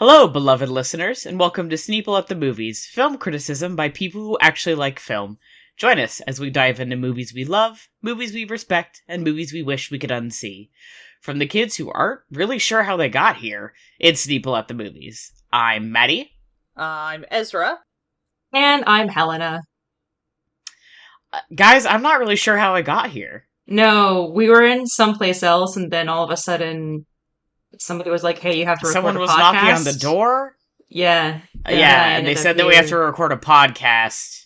Hello, beloved listeners, and welcome to Sneople at the Movies, film criticism by people who actually like film. Join us as we dive into movies we love, movies we respect, and movies we wish we could unsee. From the kids who aren't really sure how they got here, it's Sneople at the Movies. I'm Matty. I'm Ezra. And I'm Helena. Guys, I'm not really sure how I got here. No, we were in someplace else, and then all of a sudden, somebody was like, "Hey, you have to record Someone a was podcast." knocking on the door? Yeah. Yeah, and they said that we have to record a podcast.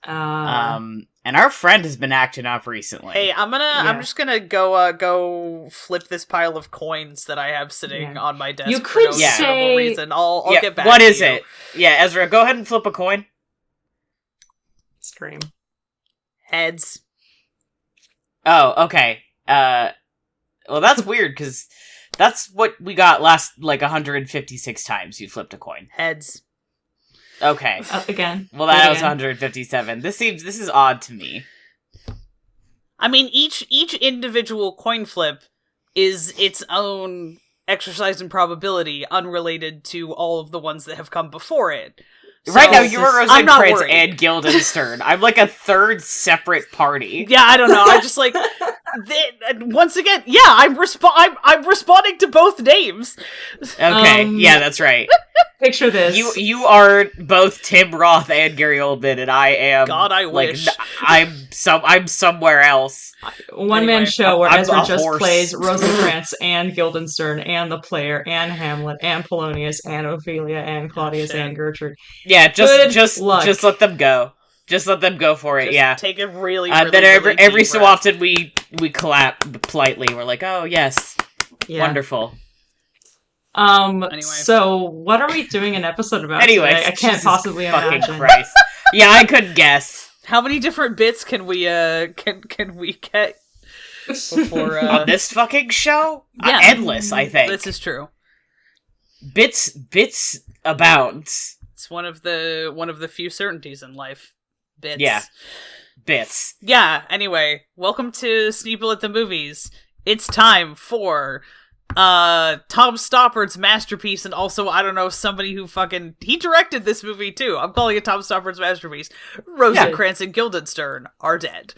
And our friend has been acting up recently. Hey, I'm just gonna go flip this pile of coins that I have sitting on my desk. You for could no say reason. I'll get back. What to is you. it? Yeah, Ezra, go ahead and flip a coin. Scream. Heads. Oh, okay. Well, that's weird, because that's what we got last, 156 times you flipped a coin. Heads. Okay. Again. Well, that was 157. This is odd to me. I mean, each individual coin flip is its own exercise in probability, unrelated to all of the ones that have come before it. Right now, you're I'm not Rosencrantz worried. and Guildenstern. I'm like a third separate party. Yeah, I don't know. I just like once again. Yeah, I'm responding to both names. Okay, yeah, that's right. Picture this. You are both Tim Roth and Gary Oldman, and I am. God, I wish. I'm somewhere else. One-man show where I'm Ezra a just horse. plays Rosencrantz and Guildenstern and the player and Hamlet and Polonius and Ophelia and Claudius and Gertrude. Yeah, Good just luck. let them go. Just let them go for it. Just yeah. take it really. Then really every deep so breath. often we clap politely. We're like, oh yes, Yeah. wonderful. Anyway. So what are we doing an episode about? Anyway, today? I can't Jesus possibly fucking imagine. Christ. Yeah, I couldn't guess. How many different bits can we can we get before On this fucking show? Yeah. Endless, I think. This is true. Bits abound. It's one of the few certainties in life. Bits. Yeah. Bits. Yeah, anyway, welcome to Sneople at the Movies. It's time for Tom Stoppard's masterpiece, and also, I don't know, somebody who he directed this movie too. I'm calling it Tom Stoppard's masterpiece. Rosencrantz and Guildenstern are dead.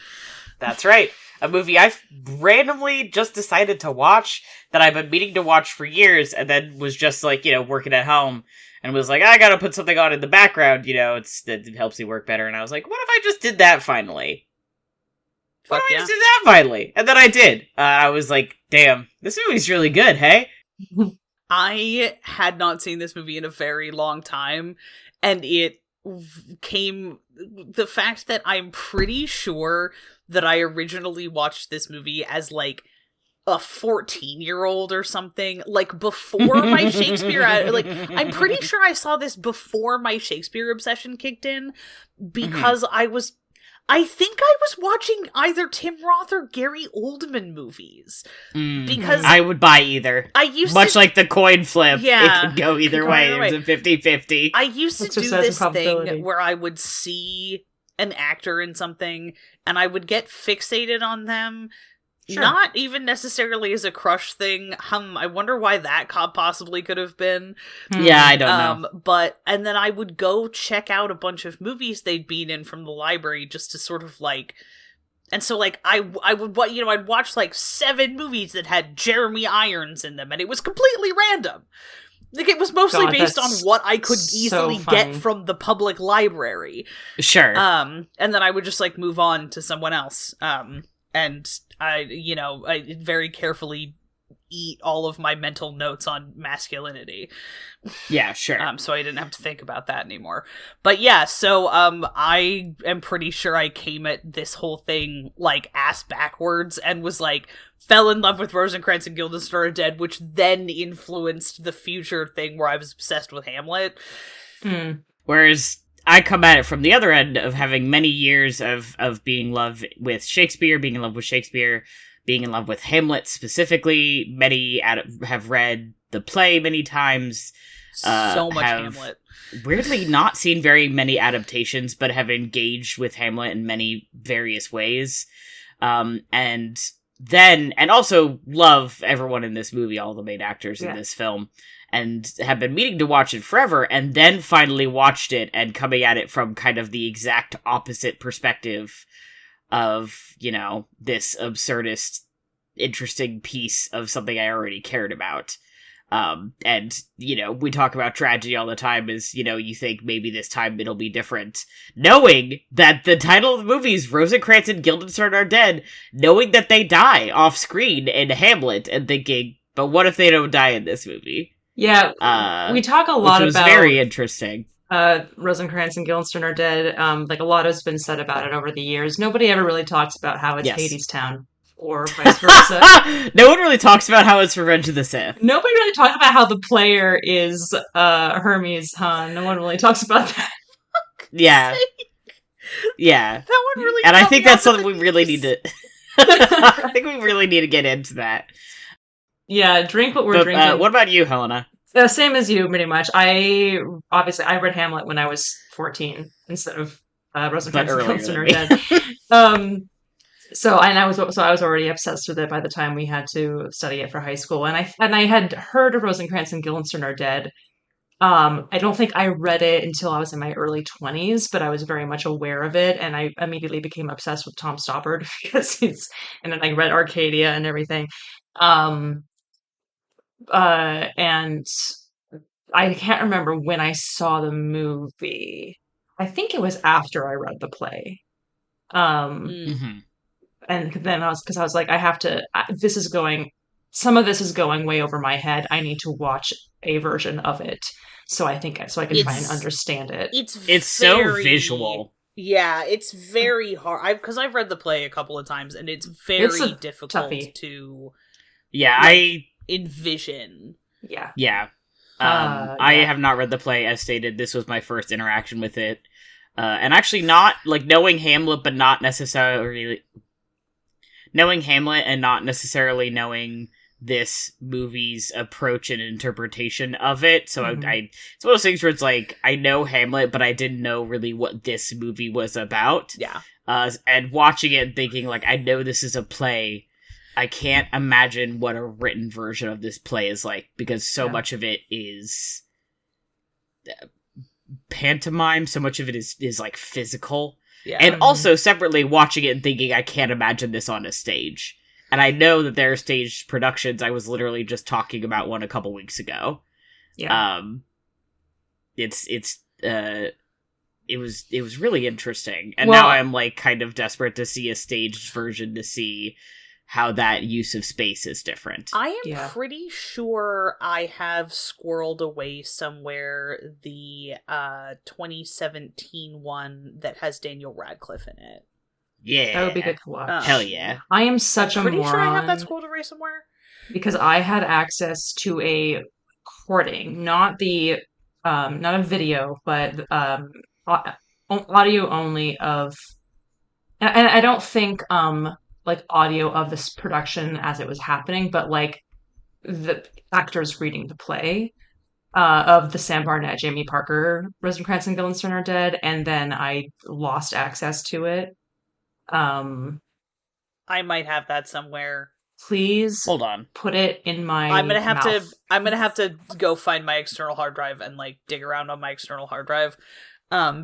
That's right. A movie I've randomly just decided to watch that I've been meaning to watch for years, and then was just working at home and was like, I gotta put something on in the background, it helps me work better. And I was like, what if I just did that finally? What if I just did that finally? And then I did. I was like, damn, this movie's really good, hey? I had not seen this movie in a very long time, and it came the fact that I'm pretty sure that I originally watched this movie as a 14-year-old or something, before my Shakespeare, I'm pretty sure I saw this before my Shakespeare obsession kicked in, because I think I was watching either Tim Roth or Gary Oldman movies. Because I would buy either. I used Much to, like the coin flip, Yeah, it could go either way. It was a 50-50. I used to do Exercise this in probability. thing where I would see an actor in something and I would get fixated on them. Sure. Not even necessarily as a crush thing. I wonder why that possibly could have been. Yeah, I don't know. And then I would go check out a bunch of movies they'd been in from the library just to sort of and so I would I'd watch 7 movies that had Jeremy Irons in them, and it was completely random. It was mostly based on what I could easily get from the public library. Sure. And then I would just move on to someone else. And I very carefully eat all of my mental notes on masculinity. Yeah, sure. So I didn't have to think about that anymore. But yeah, so I am pretty sure I came at this whole thing ass backwards and was fell in love with Rosencrantz and Guildenstern are dead, which then influenced the future thing where I was obsessed with Hamlet. Whereas I come at it from the other end of having many years of being in love with Shakespeare, being in love with Hamlet specifically. Many have read the play many times. So much Hamlet. Weirdly not seen very many adaptations, but have engaged with Hamlet in many various ways. And also love everyone in this movie, all the main actors in this film. and have been meaning to watch it forever, and then finally watched it and coming at it from kind of the exact opposite perspective of, this absurdist, interesting piece of something I already cared about. And, we talk about tragedy all the time as, you think maybe this time it'll be different. Knowing that the title of the movie is Rosencrantz and Guildenstern are dead, knowing that they die off screen in Hamlet, and thinking, but what if they don't die in this movie? Yeah, we talk a lot which was about very interesting. Rosencrantz and Guildenstern are dead. A lot has been said about it over the years. Nobody ever really talks about how it's Hadestown, or vice versa. No one really talks about how it's Revenge of the Sith. Nobody really talks about how the player is Hermes Han. No one really talks about that. Yeah. Yeah. That one really. And I think that's something we really need to. I think we really need to get into that. Yeah, drink what we're drinking. What about you, Helena? Same as you, pretty much. I read Hamlet when I was 14 instead of Rosencrantz and Guildenstern are dead. So I was already obsessed with it by the time we had to study it for high school, and I had heard of Rosencrantz and Guildenstern are dead. I don't think I read it until I was in my early 20s, but I was very much aware of it, and I immediately became obsessed with Tom Stoppard because and then I read Arcadia and everything. And I can't remember when I saw the movie. I think it was after I read the play. Mm-hmm. And then I was like, some of this is going way over my head. I need to watch a version of it. So I can try and understand it. It's so visual. Yeah, it's very hard. Because I've read the play a couple of times, and it's very difficult to envision. Yeah. Yeah. I have not read the play. As stated, this was my first interaction with it. And actually not, knowing Hamlet, but not necessarily... Knowing Hamlet and not necessarily knowing this movie's approach and interpretation of it. So it's one of those things where it's I know Hamlet, but I didn't know really what this movie was about. Yeah. And watching it and thinking, I know this is a play. I can't imagine what a written version of this play is like, because so much of it is pantomime, so much of it is physical. Yeah. And also, separately, watching it and thinking, I can't imagine this on a stage. And I know that there are stage productions. I was literally just talking about one a couple weeks ago. Yeah. It was really interesting. And now I'm, kind of desperate to see a staged version to see how that use of space is different. I am pretty sure I have squirreled away somewhere the 2017 one that has Daniel Radcliffe in it. Yeah. That would be good to watch. Hell yeah. I am such a moron. Pretty sure I have that squirreled away somewhere. Because I had access to a recording, not a video, but audio only of... And I don't think... audio of this production as it was happening, but the actors reading the play of the Sam Barnett, Jamie Parker, Rosencrantz and Guildenstern are dead, and then I lost access to it. I might have that somewhere. Please hold on. Put it in my I'm gonna have mouth. to go find my external hard drive and dig around on my external hard drive.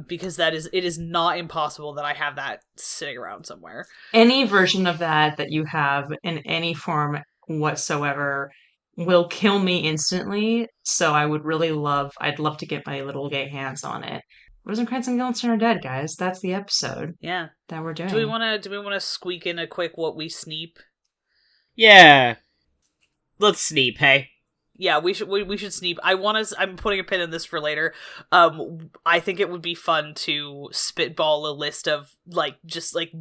Because it is not impossible that I have that sitting around somewhere. Any version of that you have in any form whatsoever will kill me instantly. So I'd love to get my little gay hands on it. Rosencrantz and Guildenstern are dead, guys. That's the episode. Yeah. That we're doing. Do we wanna squeak in a quick what we sneep? Yeah. Let's sneep, hey. Yeah, we should sneep. I'm putting a pin in this for later. I think it would be fun to spitball a list of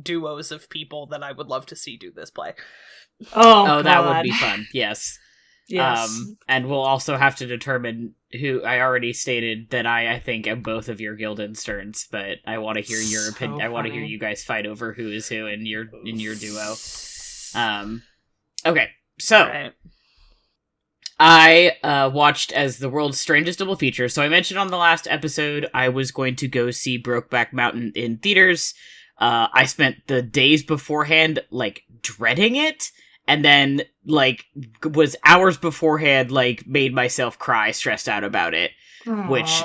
duos of people that I would love to see do this play. Oh, that would be fun. Yes. Yes. And we'll also have to determine who. I already stated that I think am both of your Guildensterns, but I want to hear your opinion. I want to hear you guys fight over who is who in your duo. Okay, so. Right. I watched as the world's strangest double feature. So I mentioned on the last episode I was going to go see Brokeback Mountain in theaters. I spent the days beforehand dreading it, and then like, was hours beforehand, like, made myself cry, stressed out about it. Aww. Which,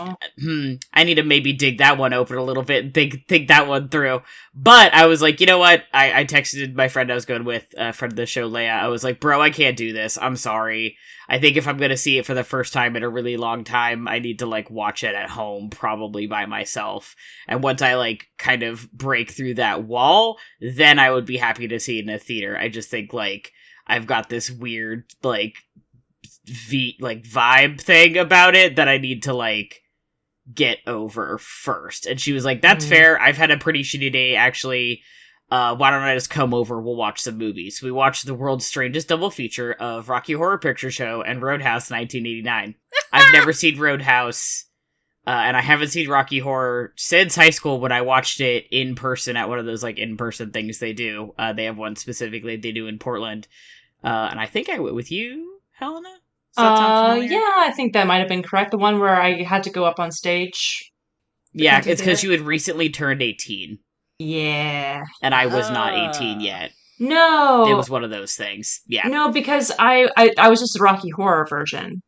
I need to maybe dig that one open a little bit and think that one through. But I was like, you know what? I texted my friend I was going with, friend of the show, Leia. I was like, bro, I can't do this. I'm sorry. I think if I'm going to see it for the first time in a really long time, I need to, like, watch it at home, probably by myself. And once I, like, kind of break through that wall, then I would be happy to see it in a theater. I just think, like, I've got this weird, like, vibe thing about it that I need to, like, get over first. And she was like, that's fair. I've had a pretty shitty day, actually. Why don't I just come over? We'll watch some movies. We watched the world's strangest double feature of Rocky Horror Picture Show and Roadhouse 1989. I've never seen Roadhouse, and I haven't seen Rocky Horror since high school when I watched it in person at one of those, like, in-person things they do. They have one specifically they do in Portland. And I think I went with you, Helena? Yeah, I think that might have been correct. The one where I had to go up on stage. Yeah, it's because you had recently turned 18. Yeah. And I was not 18 yet. No. It was one of those things. Yeah. No, because I was just the Rocky Horror version.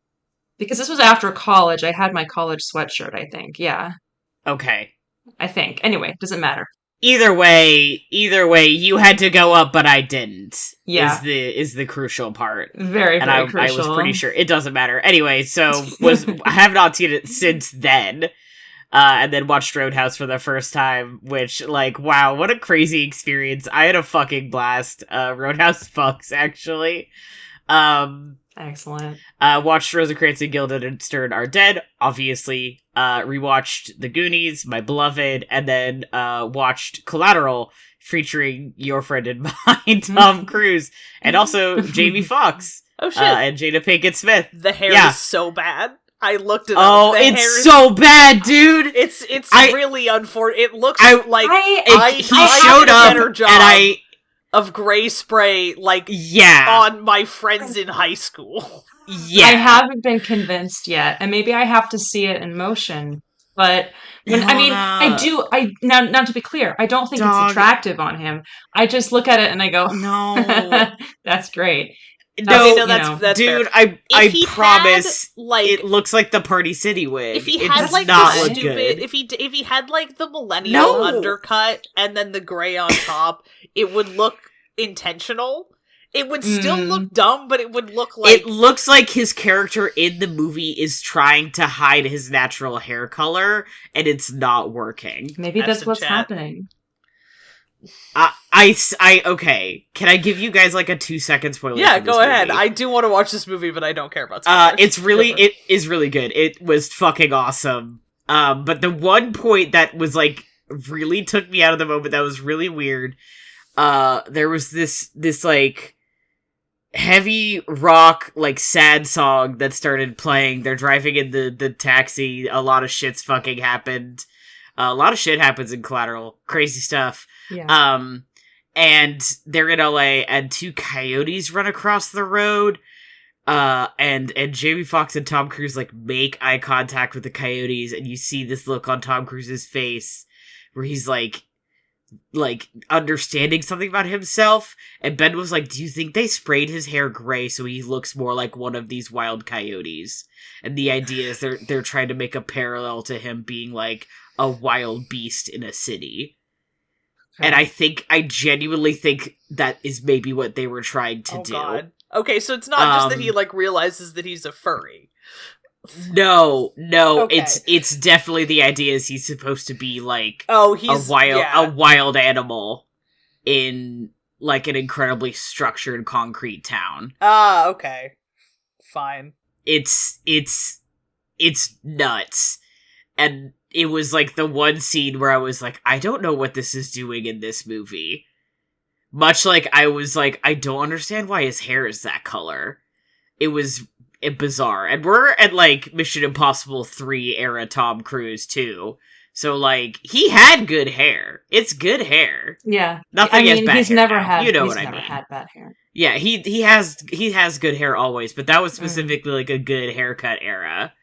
Because this was after college. I had my college sweatshirt, I think. Yeah. Okay. I think. Anyway, doesn't matter. Either way, you had to go up, but I didn't. Yeah. Is the crucial part. Very, very crucial. I was pretty sure. It doesn't matter. Anyway, so I have not seen it since then. And then watched Roadhouse for the first time, which, like, wow, what a crazy experience. I had a fucking blast. Roadhouse fucks, actually. Excellent. Watched Rosencrantz and Guildenstern Are Dead, obviously. Rewatched The Goonies, my beloved, and then watched Collateral, featuring your friend and mine, Tom Cruise, and also Jamie Foxx. Oh shit! And Jada Pinkett Smith. The hair is so bad. I looked it up. Oh, it's so bad, dude. It's really unfortunate. It looks like he showed did a up better job of gray spray, like, on my friends in high school. Yeah. I haven't been convinced yet, and maybe I have to see it in motion. But I do. Now to be clear, I don't think it's attractive on him. I just look at it and I go, no, that's great. No, that's dude. Fair. I promise. It looks like the Party City wig. If he had like not the look stupid, good. if he had like the millennial undercut and then the gray on top, it would look intentional. It would still look dumb, but it would look like... It looks like his character in the movie is trying to hide his natural hair color, and it's not working. Maybe that's what's happening. Okay. Can I give you guys like a 2-second spoiler? Yeah, go ahead. I do want to watch this movie, but I don't care about spoilers. It is really good. It was fucking awesome. But the one point that was like really took me out of the moment that was really weird. There was this like heavy rock, like sad song that started playing. They're driving in the taxi. A lot of shit's fucking happened. A lot of shit happens in Collateral. Crazy stuff. Yeah. And they're in LA and 2 coyotes run across the road. And Jamie Foxx and Tom Cruise like make eye contact with the coyotes, and you see this look on Tom Cruise's face where he's like understanding something about himself. And Ben was like, do you think they sprayed his hair gray so he looks more like one of these wild coyotes? And the idea is they're trying to make a parallel to him being like a wild beast in a city. Okay. And I genuinely think that is maybe what they were trying to do. God. Okay, so it's not just that he like realizes that he's a furry. No, okay. It's definitely the idea is he's supposed to be like he's a wild animal in like an incredibly structured concrete town. Okay. Fine. It's nuts. And it was like the one scene where I was like, I don't know what this is doing in this movie. Much like I was like, I don't understand why his hair is that color. It was bizarre. And we're at like Mission Impossible 3 era Tom Cruise too. So like he had good hair. It's good hair. Yeah. Nothing against bad he's hair. Never now. had, you know he's what never I mean. Had bad hair. Yeah, he has good hair always, but that was specifically like a good haircut era.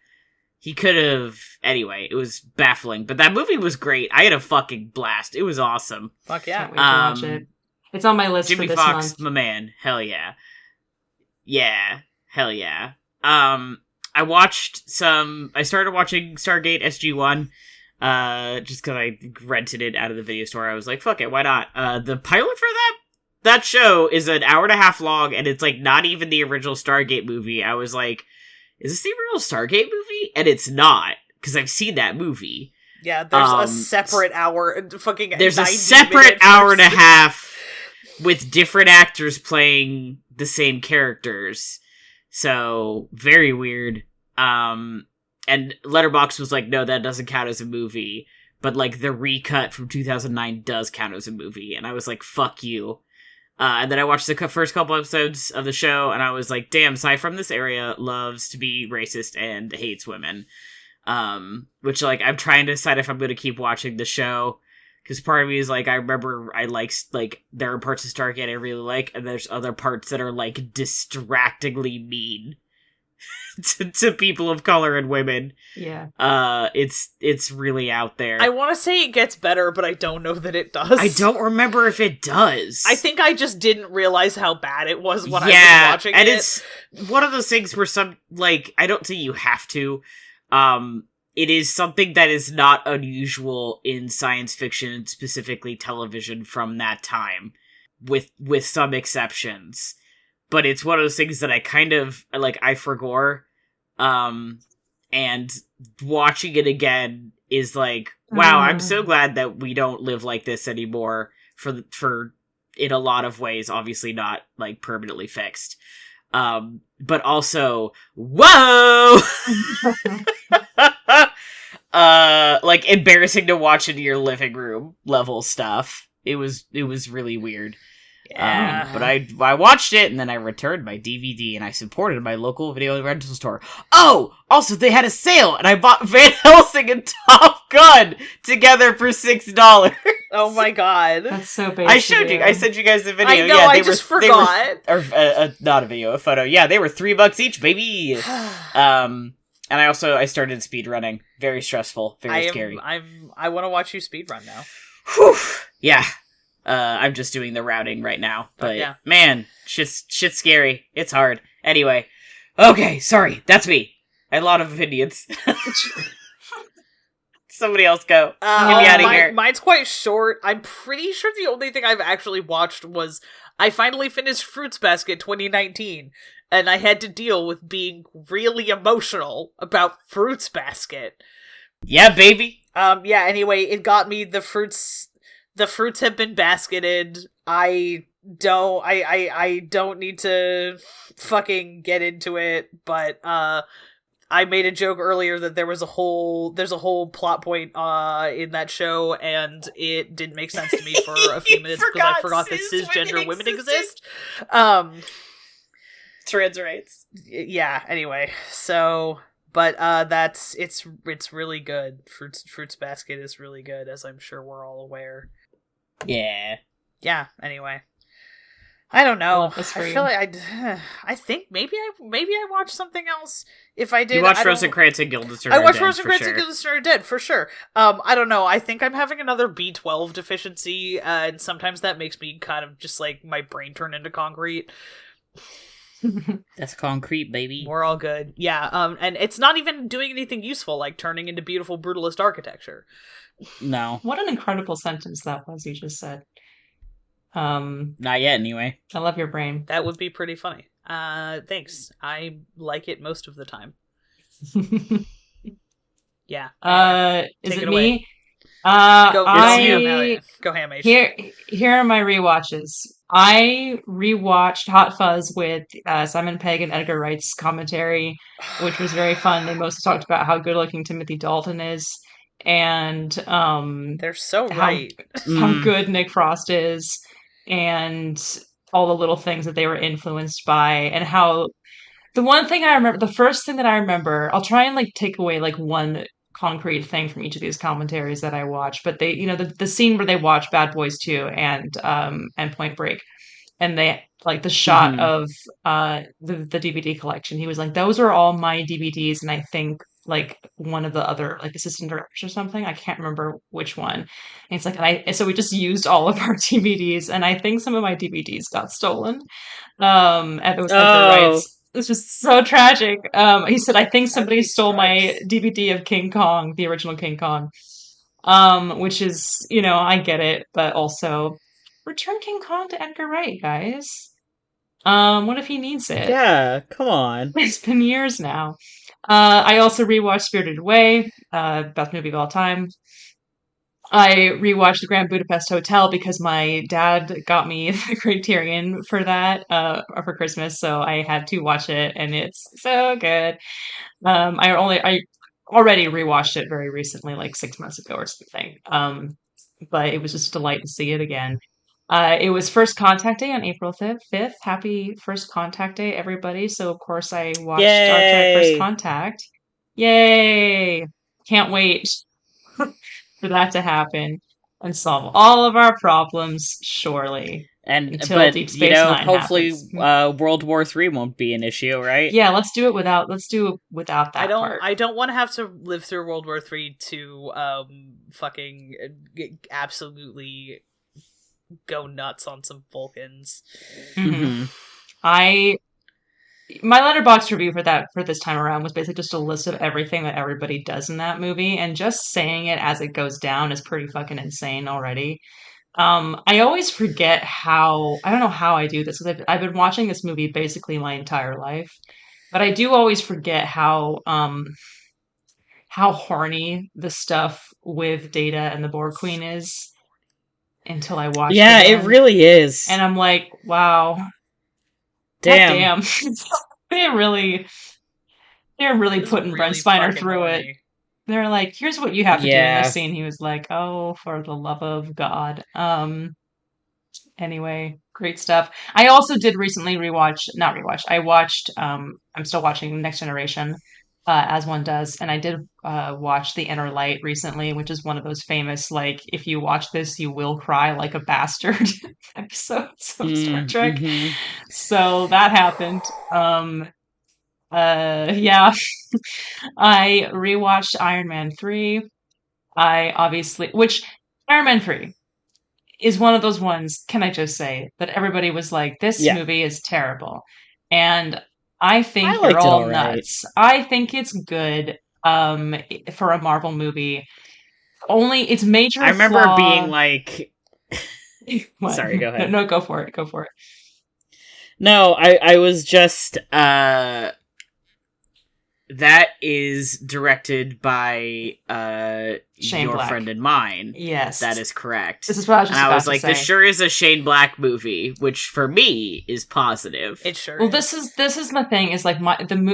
He could have... Anyway, it was baffling. But that movie was great. I had a fucking blast. It was awesome. Fuck yeah. Can't wait to watch it. It's on my list Jimmy for this Fox, month. my man. Hell yeah. Yeah. Hell yeah. I started watching Stargate SG-1, just because I rented it out of the video store. I was like, fuck it, why not? The pilot for that show is an hour and a half long, and it's like not even the original Stargate movie. I was like, is this the original Stargate movie? And it's not, because I've seen that movie. Yeah, there's a separate hour, fucking. There's a separate hour and a half with different actors playing the same characters. So very weird. And Letterboxd was like, no, that doesn't count as a movie. But like the recut from 2009 does count as a movie, and I was like, fuck you. And then I watched the first couple episodes of the show, and I was like, damn, Cy from this area loves to be racist and hates women. Which, like, I'm trying to decide if I'm going to keep watching the show, because part of me is like, I remember I there are parts of Stargate I really like, and there's other parts that are, like, distractingly mean to people of color and women. Yeah. It's really out there. I want to say it gets better, but I don't know that it does. I don't remember if it does. I think I just didn't realize how bad it was when I was watching it. And it's one of those things where I don't say you have to. It is something that is not unusual in science fiction, specifically television from that time, with some exceptions. But it's one of those things that I kind of, like, I forgore. And watching it again is like, wow, I'm so glad that we don't live like this anymore for in a lot of ways, obviously not, like, permanently fixed. But also, whoa! Like, embarrassing to watch in your living room level stuff. It was really weird. Yeah. But I watched it, and then I returned my DVD, and I supported my local video rental store. Oh! Also, they had a sale, and I bought Van Helsing and Top Gun together for $6. Oh my god. That's so basic. I showed you. I sent you guys the video. I know, yeah, I just forgot. Not a video, a photo. Yeah, they were $3 each, baby. And I started speedrunning. Very stressful. Very scary. I want to watch you speedrun now. Whew. Yeah. I'm just doing the routing right now. But yeah. Man, shit's scary. It's hard. Anyway. Okay, sorry. That's me. I had a lot of opinions. Somebody else go. Get me out of here. Mine's quite short. I'm pretty sure the only thing I've actually watched was I finally finished Fruits Basket 2019, and I had to deal with being really emotional about Fruits Basket. Yeah, baby. Anyway, it got me. The fruits have been basketed. I don't need to fucking get into it, but I made a joke earlier that there's a whole plot point in that show, and it didn't make sense to me for a few minutes because I forgot that cisgender women exist. Trans rights. Yeah, anyway. So, but it's really good. Fruits Basket is really good, as I'm sure we're all aware. Yeah. Yeah, anyway. I don't know. I feel like I think maybe I watched something else. If I did, you watched Rosencrantz and Guildenstern. I watched Rosencrantz and Guildenstern are dead for sure. I don't know. I think I'm having another B12 deficiency, and sometimes that makes me kind of just like my brain turn into concrete. That's concrete, baby. We're all good. Yeah. And it's not even doing anything useful, like turning into beautiful brutalist architecture. No. What an incredible sentence that was you just said. Not yet, anyway. I love your brain. That would be pretty funny. Thanks. I like it most of the time. Yeah. Is it away. me? Go ham, H. Here are my rewatches. I rewatched Hot Fuzz with Simon Pegg and Edgar Wright's commentary, which was very fun. They mostly talked about how good looking Timothy Dalton is, and they're so right. How good Nick Frost is, and all the little things that they were influenced by, and how the first thing that I remember, I'll try and like take away like one concrete thing from each of these commentaries that I watch, but they, the scene where they watch Bad Boys 2 and Point Break, and they like the shot of the DVD collection. He was like, those are all my DVDs, and I think like one of the other like assistant directors or something, I can't remember which one. And it's like, so we just used all of our DVDs, and I think some of my DVDs got stolen. At the rights. It's just so tragic. He said, I think somebody stole my DVD of King Kong, the original King Kong. Which is, I get it, but also return King Kong to Edgar Wright, guys. What if he needs it? Yeah, come on. It's been years now. I also rewatched Spirited Away, best movie of all time. I rewatched The Grand Budapest Hotel because my dad got me the Criterion for that for Christmas, so I had to watch it, and it's so good. I already rewatched it very recently, like 6 months ago or something. But it was just a delight to see it again. It was First Contact Day on April 5th. Happy First Contact Day, everybody. So, of course, I watched Star Trek First Contact. Yay! Can't wait for that to happen and solve all of our problems, surely. But Deep Space Nine hopefully World War III won't be an issue, right? Yeah, let's do it without that I don't want to have to live through World War III to fucking absolutely go nuts on some Vulcans. Mm-hmm. My Letterboxd review for this time around was basically just a list of everything that everybody does in that movie, and just saying it as it goes down is pretty fucking insane already. I always forget I don't know how I do this, because I've been watching this movie basically my entire life, but I do always forget how horny the stuff with Data and the Borg Queen is until I watch it. Yeah, it really is. And I'm like, wow. Damn. They're really putting Brent Spiner through it. They're like, here's what you have to do in this scene. He was like, oh, for the love of God. Anyway, great stuff. I also did recently I watched, I'm still watching Next Generation, as one does. And I did watch The Inner Light recently, which is one of those famous, like, if you watch this, you will cry like a bastard episodes of Star Trek. Mm-hmm. So that happened. Yeah. I rewatched Iron Man 3. Which Iron Man 3 is one of those ones, can I just say, that everybody was like, this movie is terrible. And I think you're all nuts. I think it's good for a Marvel movie. Only its major I remember being like... Sorry, go ahead. No, go for it. No, I was just... That is directed by Shane your Black. Friend and Mine. Yes. That is correct. This is what I was just about to say. This sure is a Shane Black movie, which for me is positive. It sure well, is. This is the thing, is like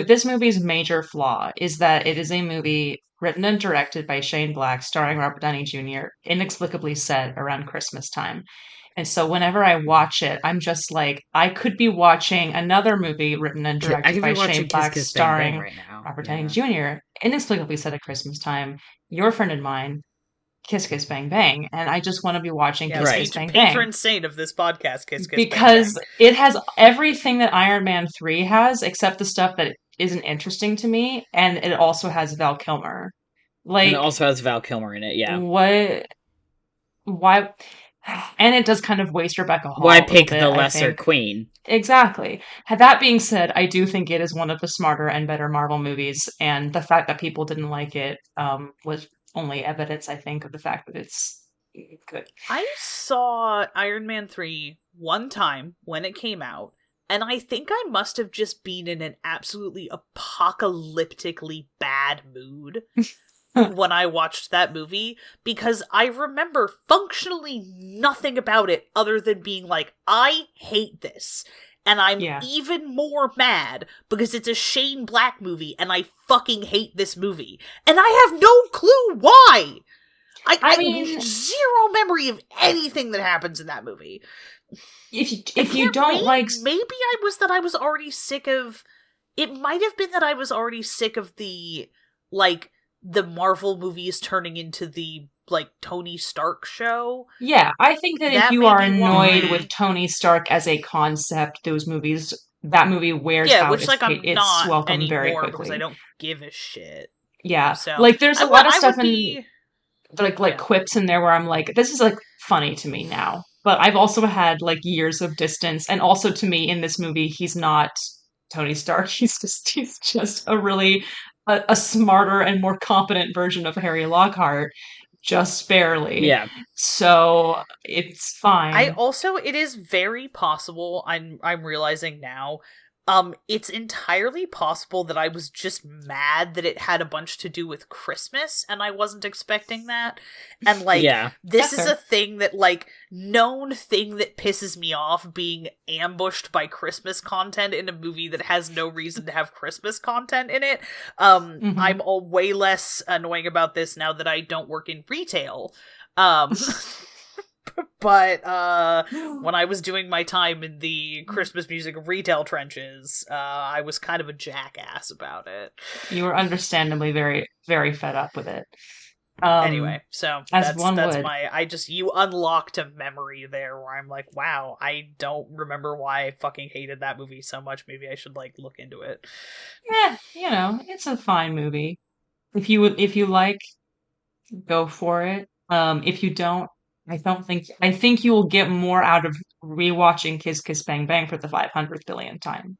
this movie's major flaw is that it is a movie written and directed by Shane Black, starring Robert Downey Jr., inexplicably set around Christmas time. And so whenever I watch it, I'm just like, I could be watching another movie written and directed by Shane Black, starring right now. Robert Downey Jr., inexplicably set at Christmas time, Your Friend and Mine, Kiss Kiss Bang Bang, and I just want to be watching Kiss Kiss Bang Bang. Patron saint of this podcast, Kiss Kiss because Bang Bang. It has everything that Iron Man 3 has, except the stuff that isn't interesting to me, and it also has Val Kilmer. And it also has Val Kilmer in it, yeah. Why? And it does kind of waste Rebecca Hall. Why pick the lesser queen? Exactly. That being said, I do think it is one of the smarter and better Marvel movies, and the fact that people didn't like it was only evidence, I think, of the fact that it's good. I saw Iron Man 3 one time when it came out, and I think I must have just been in an absolutely apocalyptically bad mood when I watched that movie, because I remember functionally nothing about it other than being like, I hate this. And I'm even more mad because it's a Shane Black movie and I fucking hate this movie. And I have no clue why! I mean, zero memory of anything that happens in that movie. If you don't like... Maybe I was already sick of... It might have been that I was already sick of the Marvel movies turning into the, Tony Stark show. Yeah, I think that if you are annoyed with Tony Stark as a concept, that movie wears out its welcome very quickly. Because I don't give a shit. Yeah, so, there's a lot of stuff in... quips in there where I'm like, this is, funny to me now. but I've also had like years of distance, and also to me in this movie, he's not Tony Stark. He's just a really a smarter and more competent version of Harry Lockhart, just barely. Yeah. So it's fine. It is very possible, I'm realizing now, it's entirely possible that I was just mad that it had a bunch to do with Christmas and I wasn't expecting that. And like, Yeah. this That's is fair. a thing that, like, known thing that pisses me off, being ambushed by Christmas content in a movie that has no reason to have Christmas content in it. Mhm. I'm all way less annoying about this now that I don't work in retail. But when I was doing my time in the Christmas music retail trenches, I was kind of a jackass about it. You were understandably very, very fed up with it. Anyway, so as one that's would. you unlocked a memory there where I'm like, wow, I don't remember why I fucking hated that movie so much. Maybe I should like look into it. Yeah, it's a fine movie. If you like, go for it. If you don't, I think you will get more out of rewatching Kiss Kiss Bang Bang for the 500th billionth time.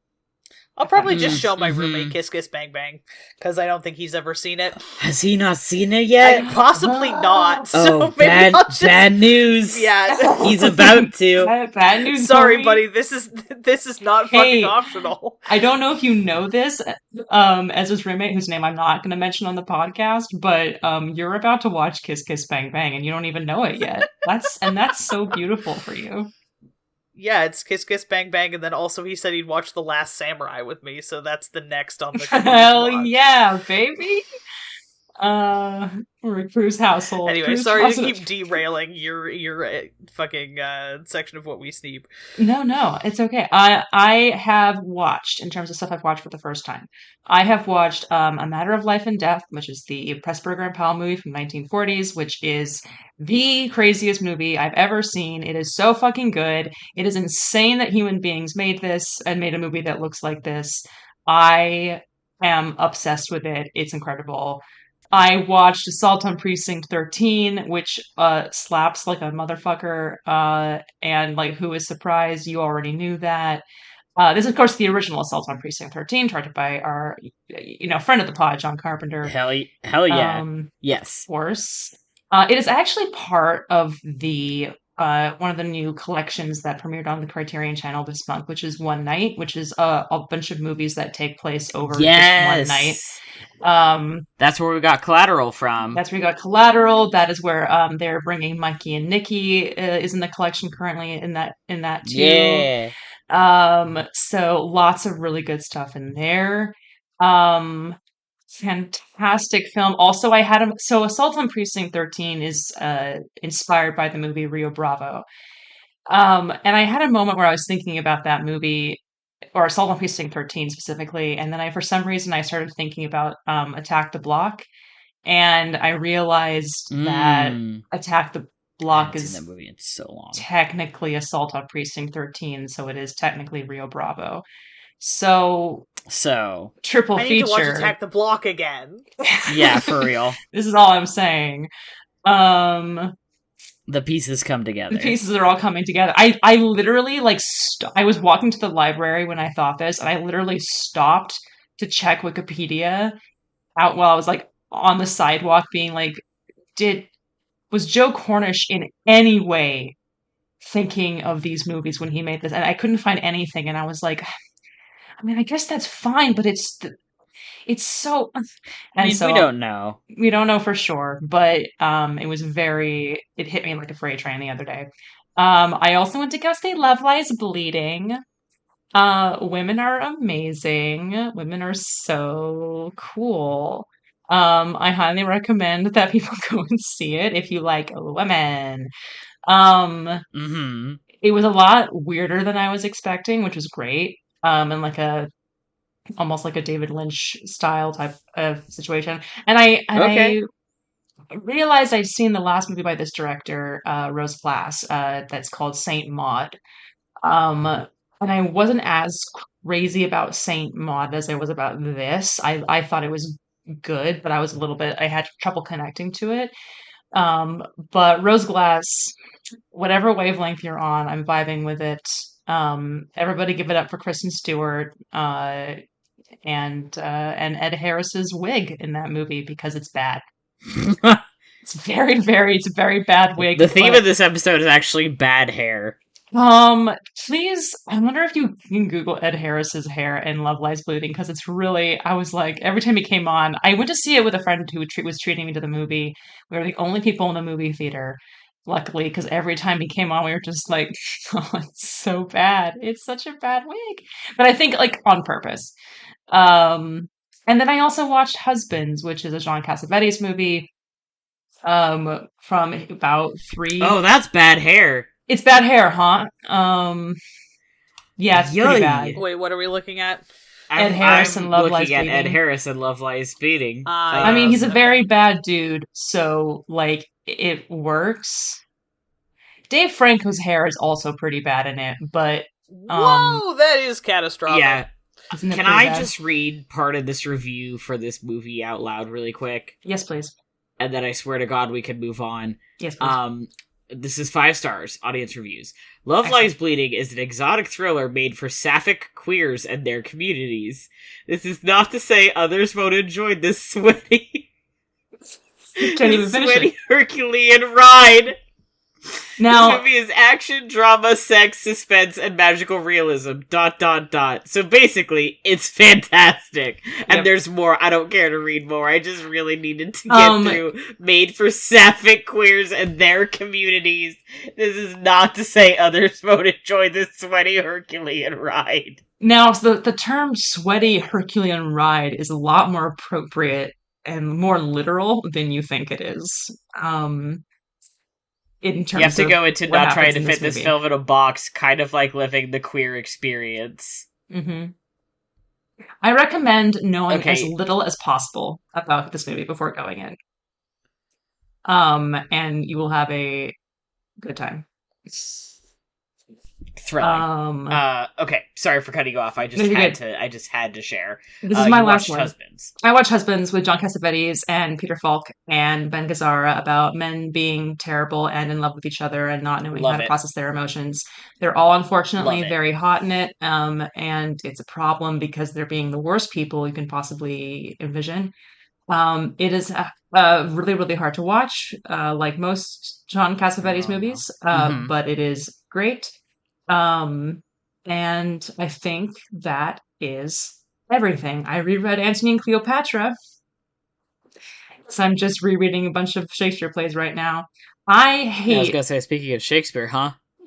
I'll probably just show my Mhm. roommate Kiss Kiss Bang Bang, because I don't think he's ever seen it. Has he not seen it yet? Possibly not. So Oh, maybe I'll just... bad news. Yeah. He's about to. Bad news. Sorry, Chloe. buddy. This is not Hey. fucking optional. I don't know if you know this, Ezra's roommate, whose name I'm not going to mention on the podcast, but you're about to watch Kiss Kiss Bang Bang, and you don't even know it yet. That's so beautiful for you. Yeah, it's Kiss Kiss Bang Bang, and then also he said he'd watch The Last Samurai with me, so that's the next on the Hell watch. yeah, baby! We're a cruise household. Anyway, Cruise sorry to household. keep derailing your fucking section of what we sneep. No, it's okay. I have watched, in terms of stuff I've watched for the first time, I have watched A Matter of Life and Death, which is the Pressburger and Powell movie from 1940s, which is the craziest movie I've ever seen. It is so fucking good. It is insane that human beings made this and made a movie that looks like this. I am obsessed with it. It's incredible. I watched Assault on Precinct 13, which slaps like a motherfucker, and like, who is surprised? You already knew that. This is, of course, the original Assault on Precinct 13, directed by our, friend of the pod, John Carpenter. Hell yeah. Of Yes. course. It is actually part of the one of the new collections that premiered on the Criterion Channel this month, which is One Night, which is a bunch of movies that take place over just one night. That's where we got Collateral from. That's where we got Collateral. That is where they're bringing Mikey and Nikki is in the collection currently in that too. Yeah. So lots of really good stuff in there. Fantastic film. Also, so Assault on Precinct 13 is inspired by the movie Rio Bravo. And I had a moment where I was thinking about that movie, or Assault on Precinct 13 specifically, and then for some reason I started thinking about Attack the Block, and I realized that Attack the Block is that movie in so long. Technically Assault on Precinct 13, so it is technically Rio Bravo. So triple I need feature. to watch Attack the Block again. Yeah, for real. This is all I'm saying. The pieces come together. The pieces are all coming together. I literally I was walking to the library when I thought this, and I literally stopped to check Wikipedia out while I was like on the sidewalk, being like, was Joe Cornish in any way thinking of these movies when he made this? And I couldn't find anything, and I was like, I mean, I guess that's fine, but it's so. And so we don't know. We don't know for sure, but it hit me like a freight train the other day. I also went to go see Love Lies Bleeding. Women are amazing. Women are so cool. I highly recommend that people go and see it if you like women. It was a lot weirder than I was expecting, which was great. And like almost like a David Lynch style type of situation. And I realized I'd seen the last movie by this director, Rose Glass, that's called Saint Maud. And I wasn't as crazy about Saint Maud as I was about this. I thought it was good, but I had trouble connecting to it. But Rose Glass, whatever wavelength you're on, I'm vibing with it. Everybody give it up for Kristen Stewart, and Ed Harris's wig in that movie because it's bad. It's it's a very bad wig. The theme of this episode is actually bad hair. Please, I wonder if you can Google Ed Harris's hair in Love Lies Bleeding, because it's really, I was like, every time he came on, I went to see it with a friend who was treating me to the movie. We were the only people in the movie theater, luckily, because every time he came on, we were just like, oh, it's so bad. It's such a bad wig. But I think, like, on purpose. And then I also watched Husbands, which is a John Cassavetes movie, from about three. Oh, that's bad hair. It's bad hair, huh? Yeah, it's pretty bad. Wait, what are we looking at? Ed Harris and Love Lies Bleeding. Bleeding. Ed Harris and Love Lies Bleeding. I mean, he's a very bad dude, so, like, it works. Dave Franco's hair is also pretty bad in it, but... Whoa, that is catastrophic. Yeah. Can I just read part of this review for this movie out loud really quick? Yes, please. And then I swear to God we can move on. Yes, please. This is 5 stars, audience reviews. Love Lies Bleeding is an exotic thriller made for sapphic queers and their communities. This is not to say others won't enjoy this sweaty... Can't even finish it. Herculean ride. Now, this movie is action, drama, sex, suspense, and magical realism. ... So basically, it's fantastic. And there's more. I don't care to read more. I just really needed to get through. Made for sapphic queers and their communities. This is not to say others won't enjoy this sweaty Herculean ride. Now, the term sweaty Herculean ride is a lot more appropriate and more literal than you think it is. In terms you have to go into not trying to fit this movie. film in a box, kind of like living the queer experience. Mm-hmm. I recommend knowing as little as possible about this movie before going in. And you will have a good time. Thrilling. Okay, sorry for cutting you off. I just had to share. This is my last one. Husbands. I watched Husbands with John Cassavetes and Peter Falk and Ben Gazzara about men being terrible and in love with each other and not knowing how to process their emotions. They're all unfortunately very hot in it, and it's a problem because they're being the worst people you can possibly envision. It is really, really hard to watch, like most John Cassavetes movies, but it is great. And I think that is everything. I reread Antony and Cleopatra, so I'm just rereading a bunch of Shakespeare plays right now. I was gonna say, speaking of Shakespeare,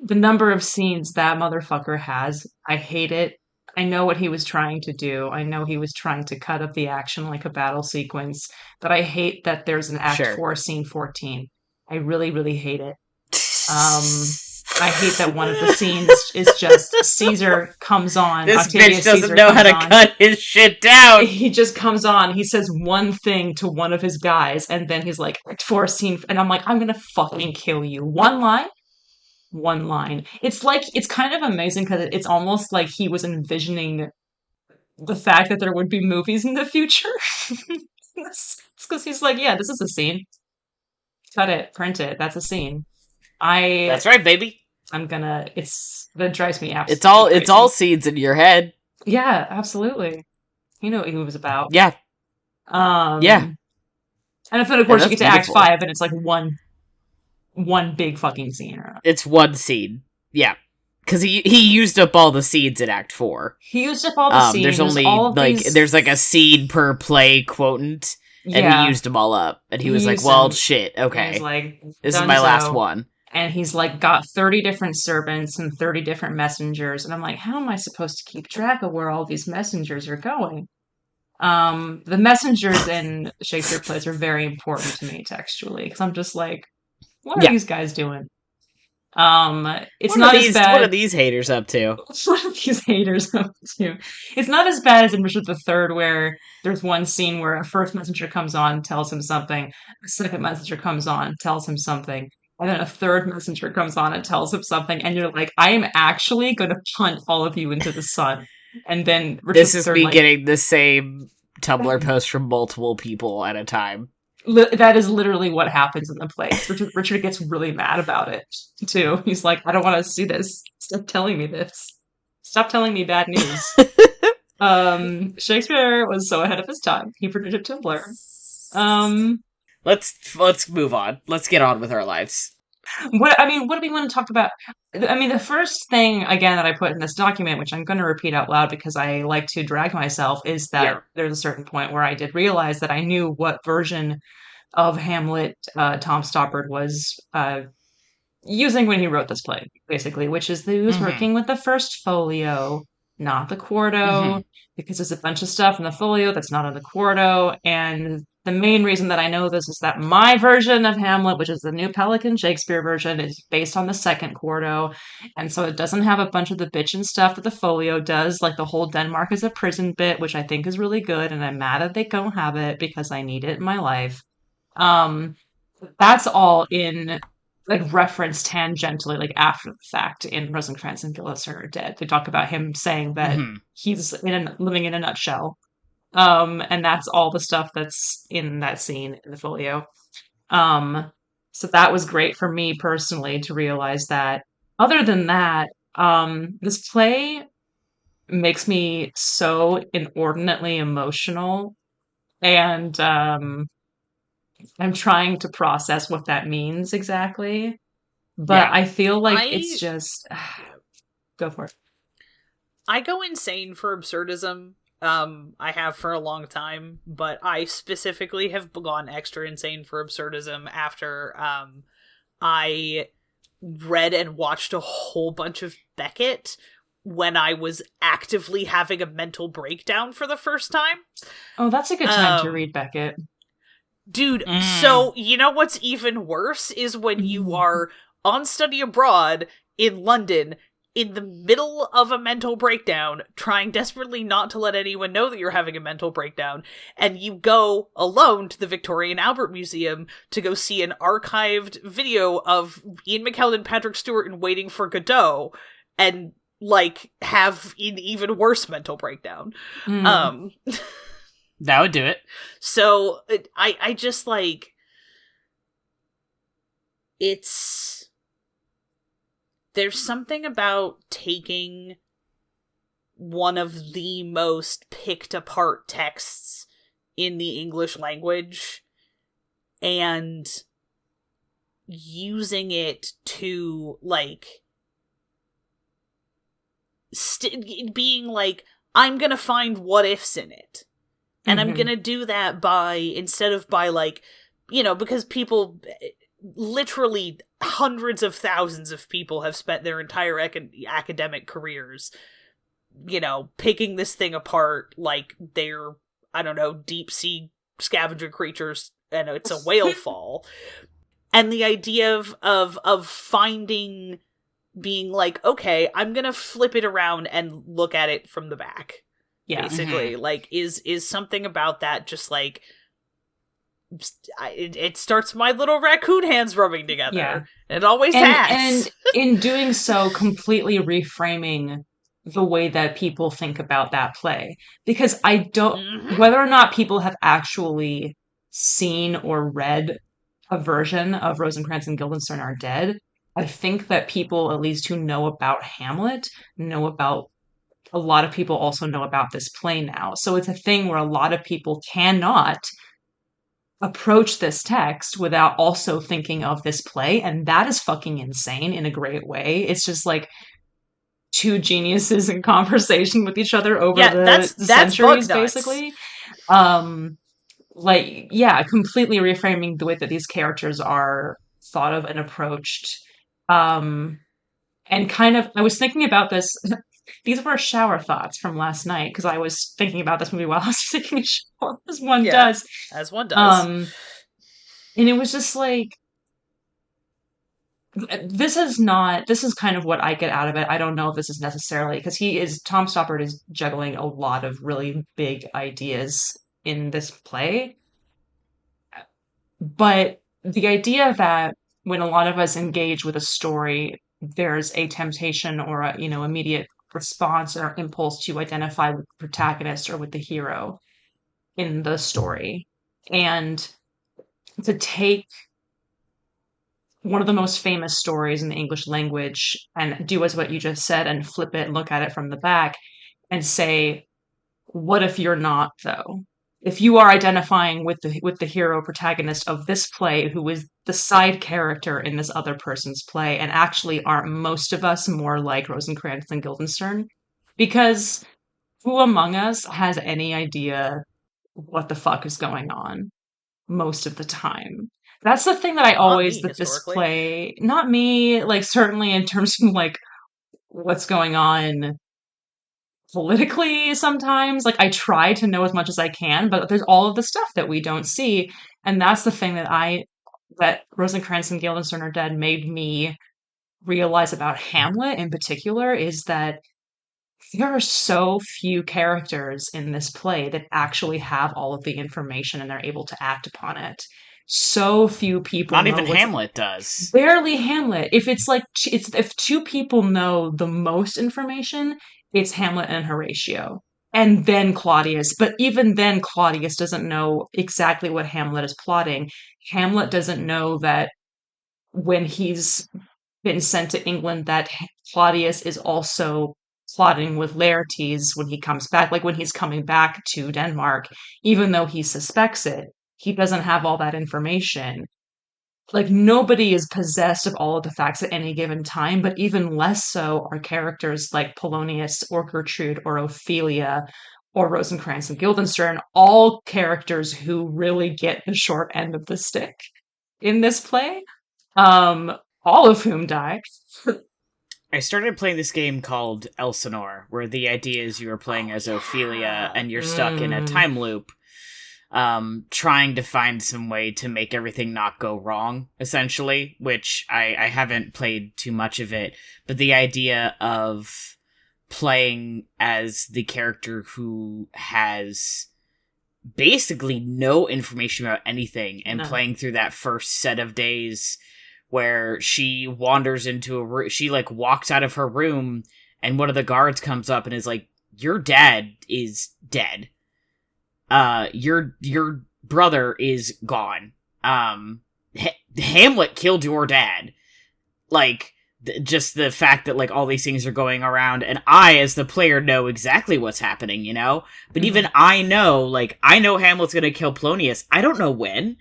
the number of scenes that motherfucker has. I hate it. I know what he was trying to do. I know he was trying to cut up the action like a battle sequence, but I hate that there's an Act 4, Scene 14. I really, really hate it. I hate that one of the scenes is just Caesar comes on. This Octavius bitch doesn't Caesar know how to cut his shit down. He just comes on. He says one thing to one of his guys, and then he's like, Act 4, Scene... And I'm like, I'm gonna fucking kill you. One line. It's kind of amazing because it's almost like he was envisioning the fact that there would be movies in the future. It's because he's like, yeah, this is a scene. Cut it, print it. That's a scene. That's right, baby. That drives me absolutely crazy. It's all seeds in your head. Yeah, absolutely. You know what he was about. Yeah. Yeah. And then, of course, you get to Act 5, and it's like one big fucking scene. It's one scene. Yeah. Because he used up all the seeds in Act 4. He used up all the scenes. There's only, there's like a seed per play quotient, and he used them all up. And he was like, well, shit, okay. Like, this is my last one. And he's like got 30 different servants and 30 different messengers. And I'm like, how am I supposed to keep track of where all these messengers are going? The messengers in Shakespeare plays are very important to me textually. Because I'm just like, what are these guys doing? It's not as bad. What are these haters up to? What are these haters up to? It's not as bad as in Richard III, where there's one scene where a first messenger comes on, tells him something. A second messenger comes on, tells him something. And then a third messenger comes on and tells him something, and you're like, I am actually going to punt all of you into the sun. And then Richard this is me getting the same Tumblr post from multiple people at a time. That is literally what happens in the play. Richard gets really mad about it too. He's like, I don't want to see this. Stop telling me this. Stop telling me bad news. Shakespeare was so ahead of his time. He predicted Tumblr. Let's move on. Let's get on with our lives. What do we want to talk about? I mean, the first thing, again, that I put in this document, which I'm going to repeat out loud because I like to drag myself, is that there's a certain point where I did realize that I knew what version of Hamlet Tom Stoppard was using when he wrote this play, basically, which is that he was working with the first folio, not the quarto, because there's a bunch of stuff in the folio that's not in the quarto, and the main reason that I know this is that my version of Hamlet, which is the New Pelican Shakespeare version, is based on the second quarto. And so it doesn't have a bunch of the bitch and stuff that the folio does, like the whole Denmark is a prison bit, which I think is really good. And I'm mad that they don't have it because I need it in my life. That's all in like referenced tangentially, like after the fact in Rosencrantz and Guildenstern Are Dead. They talk about him saying that he's living in a nutshell. And that's all the stuff that's in that scene in the folio. So that was great for me personally to realize that. Other than that, this play makes me so inordinately emotional, and I'm trying to process what that means exactly. But I feel like it's just go for it. I go insane for absurdism. I have for a long time, but I specifically have gone extra insane for absurdism after I read and watched a whole bunch of Beckett when I was actively having a mental breakdown for the first time. Oh, that's a good time to read Beckett. Dude, so you know what's even worse is when you are on study abroad in London in the middle of a mental breakdown, trying desperately not to let anyone know that you're having a mental breakdown, and you go alone to the Victoria and Albert Museum to go see an archived video of Ian McKellen and Patrick Stewart in Waiting for Godot, and, like, have an even worse mental breakdown. That would do it. So, I just, like... There's something about taking one of the most picked apart texts in the English language and using it to, like, being like, I'm gonna find what ifs in it. And I'm gonna do that instead of by, like, you know, because people... literally hundreds of thousands of people have spent their entire academic careers, you know, picking this thing apart like they're, I don't know, deep sea scavenger creatures and it's a whale fall. And the idea of finding, being like, okay, I'm gonna flip it around and look at it from the back. Yeah. Basically, like, is something about that just like, it starts my little raccoon hands rubbing together. Yeah. It always has. And in doing so, completely reframing the way that people think about that play. Because I don't, whether or not people have actually seen or read a version of Rosencrantz and Guildenstern Are Dead, I think that people, at least who know about Hamlet, know about, a lot of people also know about this play now. So it's a thing where a lot of people cannot approach this text without also thinking of this play, and that is fucking insane in a great way. It's just like two geniuses in conversation with each other over the centuries, basically. Like, yeah, completely reframing the way that these characters are thought of and approached. And kind of, I was thinking about this. These were shower thoughts from last night because I was thinking about this movie while I was taking a shower, as one does. As one does. And it was just like, this is kind of what I get out of it. I don't know if this is necessarily, because Tom Stoppard is juggling a lot of really big ideas in this play. But the idea that when a lot of us engage with a story, there's a temptation or a, you know, immediate response or impulse to identify with the protagonist or with the hero in the story. And to take one of the most famous stories in the English language and do as what you just said and flip it and look at it from the back and say, what if you're not, though? If you are identifying with the hero protagonist of this play, who is the side character in this other person's play, and actually aren't most of us more like Rosencrantz and Guildenstern? Because who among us has any idea what the fuck is going on most of the time? That's the thing that I always, that this play, not me, like, certainly in terms of, like, what's going on politically sometimes. Like, I try to know as much as I can, but there's all of the stuff that we don't see. And that's the thing that Rosencrantz and Guildenstern Are Dead made me realize about Hamlet in particular, is that there are so few characters in this play that actually have all of the information and they're able to act upon it. So few people. Not even Hamlet does. Barely Hamlet. If it's like, if two people know the most information, it's Hamlet and Horatio. And then Claudius. But even then, Claudius doesn't know exactly what Hamlet is plotting. Hamlet doesn't know that when he's been sent to England, that Claudius is also plotting with Laertes when he comes back, like when he's coming back to Denmark, even though he suspects it, he doesn't have all that information. Like, nobody is possessed of all of the facts at any given time, but even less so are characters like Polonius or Gertrude or Ophelia or Rosencrantz and Guildenstern, all characters who really get the short end of the stick in this play, all of whom die. I started playing this game called Elsinore, where the idea is you are playing as Ophelia and you're stuck in a time loop, trying to find some way to make everything not go wrong, essentially, which I haven't played too much of it, but the idea of playing as the character who has basically no information about anything and playing through that first set of days where she wanders into a room, she like walks out of her room and one of the guards comes up and is like, your dad is dead. Your brother is gone. Hamlet killed your dad. Like, just the fact that like all these things are going around and I, as the player, know exactly what's happening, you know? But even I know Hamlet's gonna kill Polonius. I don't know when.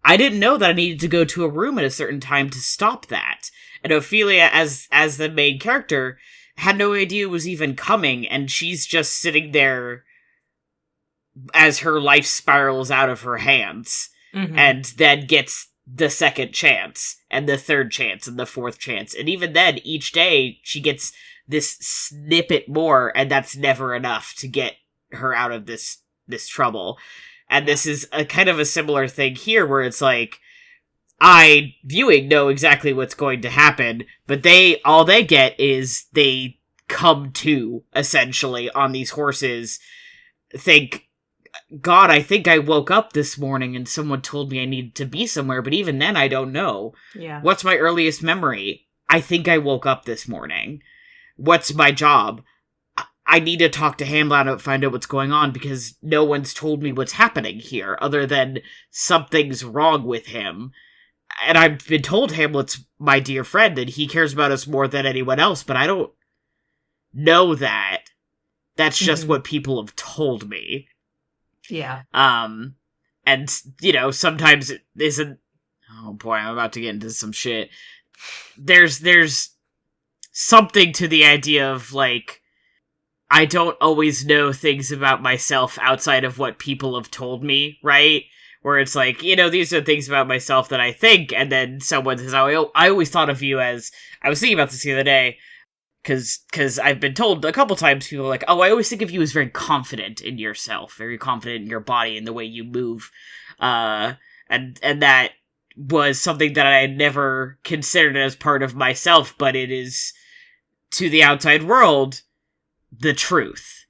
I didn't know that I needed to go to a room at a certain time to stop that. And Ophelia, as the main character, had no idea it was even coming, and she's just sitting there as her life spirals out of her hands, and then gets the second chance, and the third chance, and the fourth chance. And even then, each day, she gets this snippet more, and that's never enough to get her out of this trouble. And this is a kind of a similar thing here, where it's like, I, viewing, know exactly what's going to happen, but all they get is they come to, essentially, on these horses, think, God, I think I woke up this morning and someone told me I needed to be somewhere, but even then I don't know. Yeah. What's my earliest memory? I think I woke up this morning. What's my job? I need to talk to Hamlet and find out what's going on because no one's told me what's happening here other than something's wrong with him. And I've been told Hamlet's my dear friend and he cares about us more than anyone else, but I don't know that. That's just what people have told me. Yeah. And, you know, sometimes it isn't... Oh boy, I'm about to get into some shit. There's something to the idea of, like, I don't always know things about myself outside of what people have told me, right? Where it's like, you know, these are things about myself that I think, and then someone says, oh, I always thought of you as... I was thinking about this the other day, because I've been told a couple times, people are like, oh, I always think of you as very confident in yourself, very confident in your body and the way you move. And that was something that I had never considered as part of myself, but it is, to the outside world, the truth.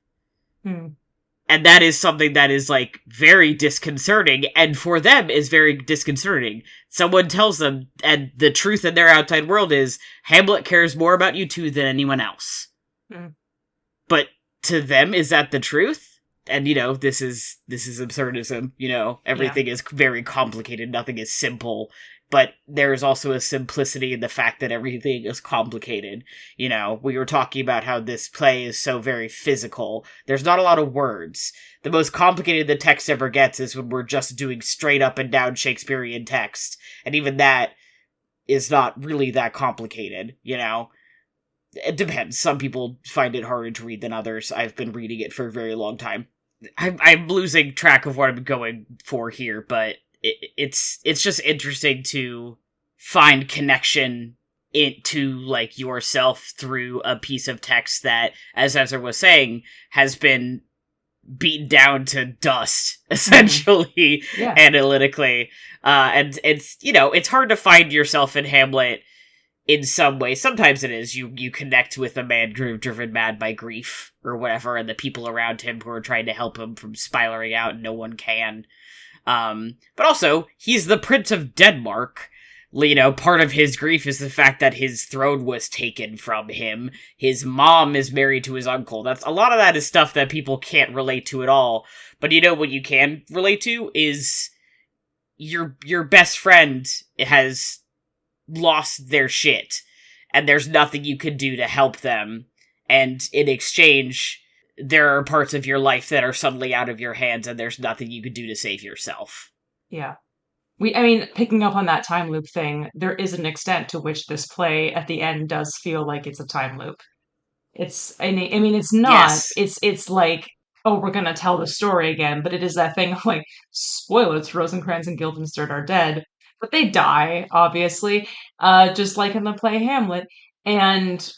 And that is something that is, like, very disconcerting, and for them is very disconcerting. Someone tells them, and the truth in their outside world is, Hamlet cares more about you two than anyone else. But to them, is that the truth? and this is absurdism. Everything is very complicated. Nothing is simple. But there is also a simplicity in the fact that everything is complicated. We were talking about how this play is so very physical. There's not a lot of words. The most complicated the text ever gets is when we're just doing straight up and down Shakespearean text. And even that is not really that complicated, It depends. Some people find it harder to read than others. I've been reading it for a very long time. I'm losing track of what I'm going for here, but it's just interesting to find connection into like yourself through a piece of text that, as Ezra was saying, has been beaten down to dust, essentially, analytically. And it's hard to find yourself in Hamlet in some way. Sometimes it is. You connect with a man driven mad by grief or whatever, and the people around him who are trying to help him from spiraling out, and no one can. But also, he's the Prince of Denmark. Part of his grief is the fact that his throne was taken from him. His mom is married to his uncle. A lot of that is stuff that people can't relate to at all. But what you can relate to is your best friend has lost their shit, and there's nothing you can do to help them. And in exchange, there are parts of your life that are suddenly out of your hands, and there's nothing you can do to save yourself. Yeah. Picking up on that time loop thing, there is an extent to which this play at the end does feel like it's a time loop. It's not. Yes. It's like, oh, we're gonna tell the story again, but it is that thing of like, spoilers, Rosencrantz and Guildenstern are dead. But they die, obviously, just like in the play Hamlet. And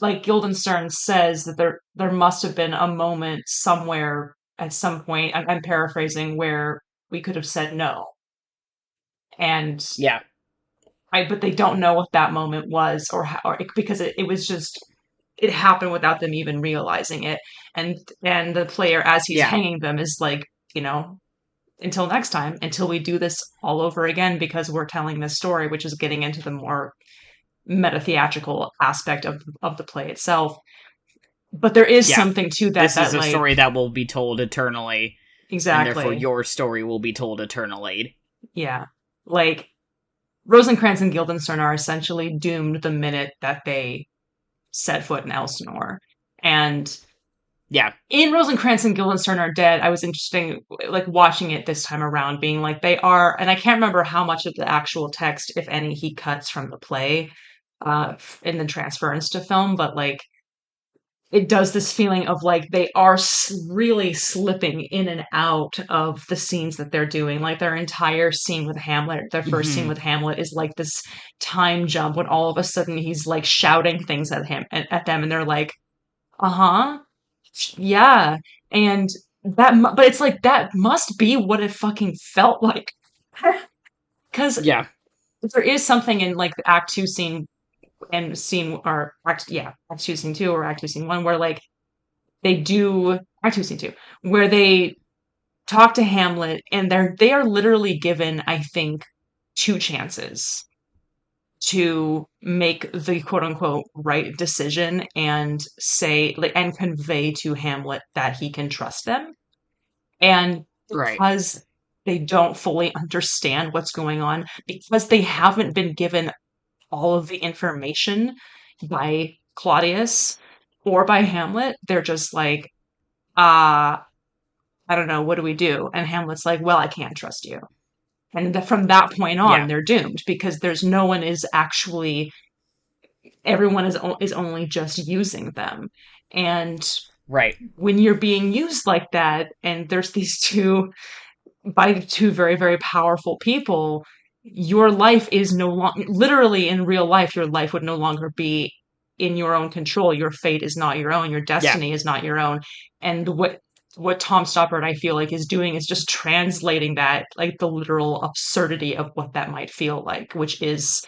like Guildenstern says that there must have been a moment somewhere at some point, I'm paraphrasing, where we could have said no. And yeah, but they don't know what that moment was, or because it was just, it happened without them even realizing it. And the player, as he's hanging them, is like, until next time, until we do this all over again, because we're telling this story, which is getting into the more meta-theatrical aspect of the play itself. But there is something to that. This is a story that will be told eternally. Exactly. And therefore your story will be told eternally. Yeah. Like, Rosencrantz and Guildenstern are essentially doomed the minute that they set foot in Elsinore. And yeah, in Rosencrantz and Guildenstern are dead, I was interesting, like, watching it this time around, being like, they are, and I can't remember how much of the actual text, if any, he cuts from the play in the transference to film, but like, it does this feeling of like they are really slipping in and out of the scenes that they're doing. Like their entire scene with Hamlet, their first scene with Hamlet, is like this time jump when all of a sudden he's like shouting things at them, and they're like, yeah, and that, but it's like that must be what it fucking felt like, because there is something in like the Act 2 scene. And scene or Act 2 scene 2 or Act 2 scene 1 where like they do Act 2 scene 2 where they talk to Hamlet, and they are literally given, I think, 2 chances to make the quote unquote right decision and say like and convey to Hamlet that he can trust them. And because they don't fully understand what's going on, because they haven't been given all of the information by Claudius or by Hamlet, they're just like, I don't know, what do we do? And Hamlet's like, well, I can't trust you. And from that point on, they're doomed, because there's no one is actually, everyone is only just using them. And when you're being used like that, and there's these two very, very powerful people, your life is no longer, literally in real life, your life would no longer be in your own control. Your fate is not your own. Your destiny is not your own. And what Tom Stoppard, I feel like, is doing is just translating that, like the literal absurdity of what that might feel like, which is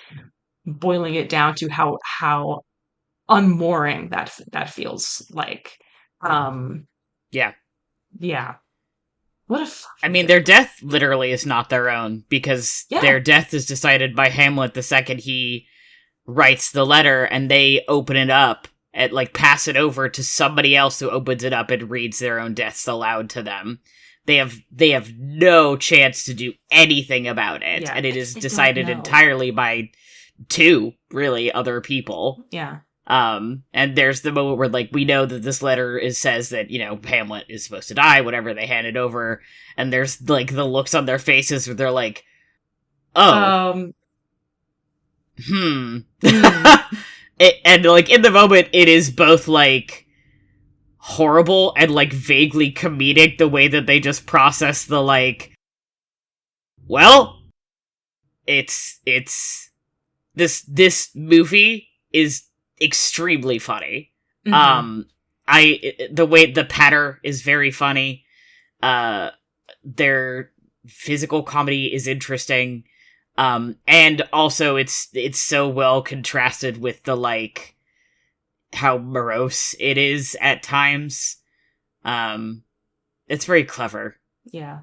boiling it down to how unmooring that feels like. I mean, their death literally is not their own, because their death is decided by Hamlet the second he writes the letter, and they open it up, and like pass it over to somebody else who opens it up and reads their own deaths aloud to them. They have no chance to do anything about it, and it is decided entirely by two, really, other people. Yeah. And there's the moment where, like, we know that this letter says that, you know, Hamlet is supposed to die, whatever, they hand it over, and there's, like, the looks on their faces where they're like, oh. And, like, in the moment, it is both, like, horrible and, like, vaguely comedic, the way that they just process the, like, well, this movie is extremely funny. The way the patter is very funny. Their physical comedy is interesting. And also it's so well contrasted with the, like, how morose it is at times. It's very clever. Yeah.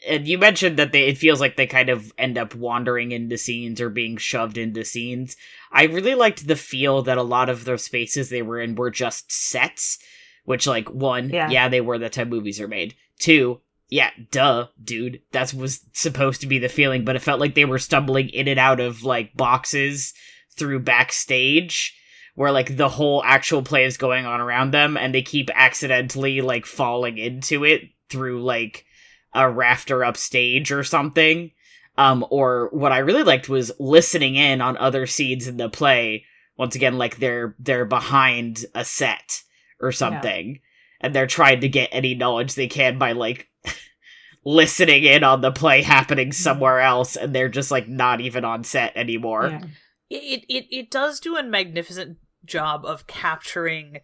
And you mentioned that it feels like they kind of end up wandering into scenes or being shoved into scenes. I really liked the feel that a lot of those spaces they were in were just sets, which, like, one, they were, that's how movies are made. Two, duh, dude, that was supposed to be the feeling, but it felt like they were stumbling in and out of, like, boxes through backstage, where, like, the whole actual play is going on around them, and they keep accidentally, like, falling into it through, like, a rafter upstage or something. Or what I really liked was listening in on other scenes in the play. Once again, like, they're behind a set or something, and they're trying to get any knowledge they can by, like, listening in on the play happening somewhere else, and they're just, like, not even on set anymore. It does do a magnificent job of capturing,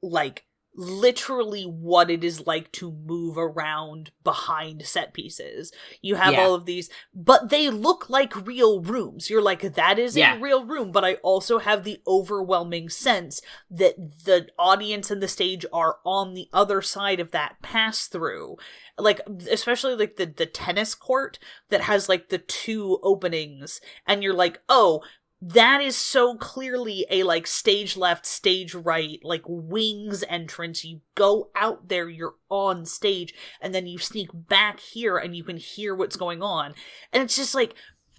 like, literally what it is like to move around behind set pieces. You have all of these, but they look like real rooms. You're like, that is a real room, but I also have the overwhelming sense that the audience and the stage are on the other side of that pass-through. Like, especially, like, the tennis court that has, like, the two openings, and you're like, oh, that is so clearly a, like, stage left, stage right, like, wings entrance. You go out there, you're on stage, and then you sneak back here and you can hear what's going on. And it's just, like,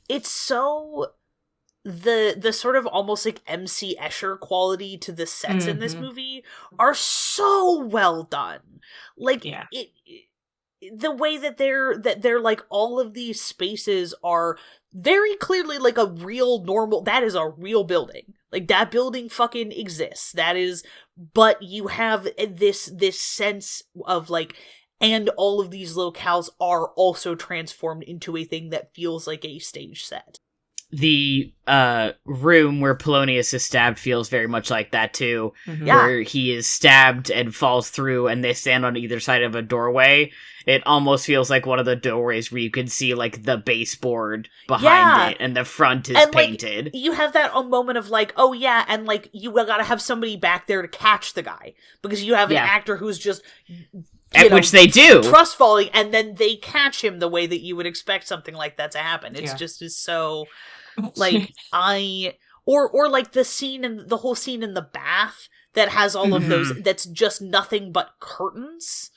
it's so... The sort of almost, like, MC Escher quality to the sets in this movie are so well done. Like, the way that they're like, all of these spaces are very clearly, like, a real normal, that is a real building. Like, that building fucking exists. That is, but you have this sense of, like, and all of these locales are also transformed into a thing that feels like a stage set. The room where Polonius is stabbed feels very much like that too, where he is stabbed and falls through, and they stand on either side of a doorway. It almost feels like one of the doorways where you can see, like, the baseboard behind it, and the front is painted. Like, you have that moment of, like, oh yeah, and, like, you gotta have somebody back there to catch the guy, because you have an actor who's just... which they do. Trust falling, and then they catch him the way that you would expect something like that to happen. It's just is so... Like, or like the whole scene in the bath that has all of those, that's just nothing but curtains.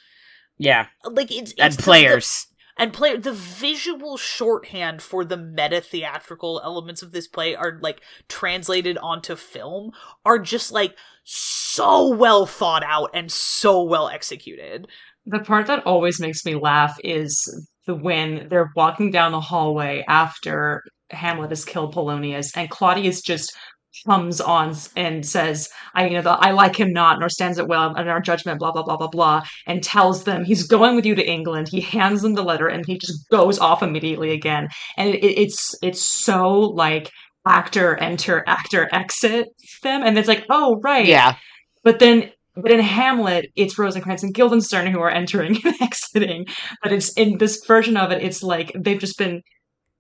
Yeah. Like, it's and players. The visual shorthand for the meta theatrical elements of this play are, like, translated onto film, are just, like, so well thought out and so well executed. The part that always makes me laugh is when they're walking down the hallway after Hamlet has killed Polonius, and Claudius just comes on and says, I like him not, nor stands it well in our judgment, blah, blah, blah, blah, blah, and tells them he's going with you to England. He hands them the letter, and he just goes off immediately again. And it's so, like, actor enter, actor exit them, and it's like, oh, right. Yeah. But in Hamlet, it's Rosencrantz and Guildenstern who are entering and exiting. But it's in this version of it, it's like they've just been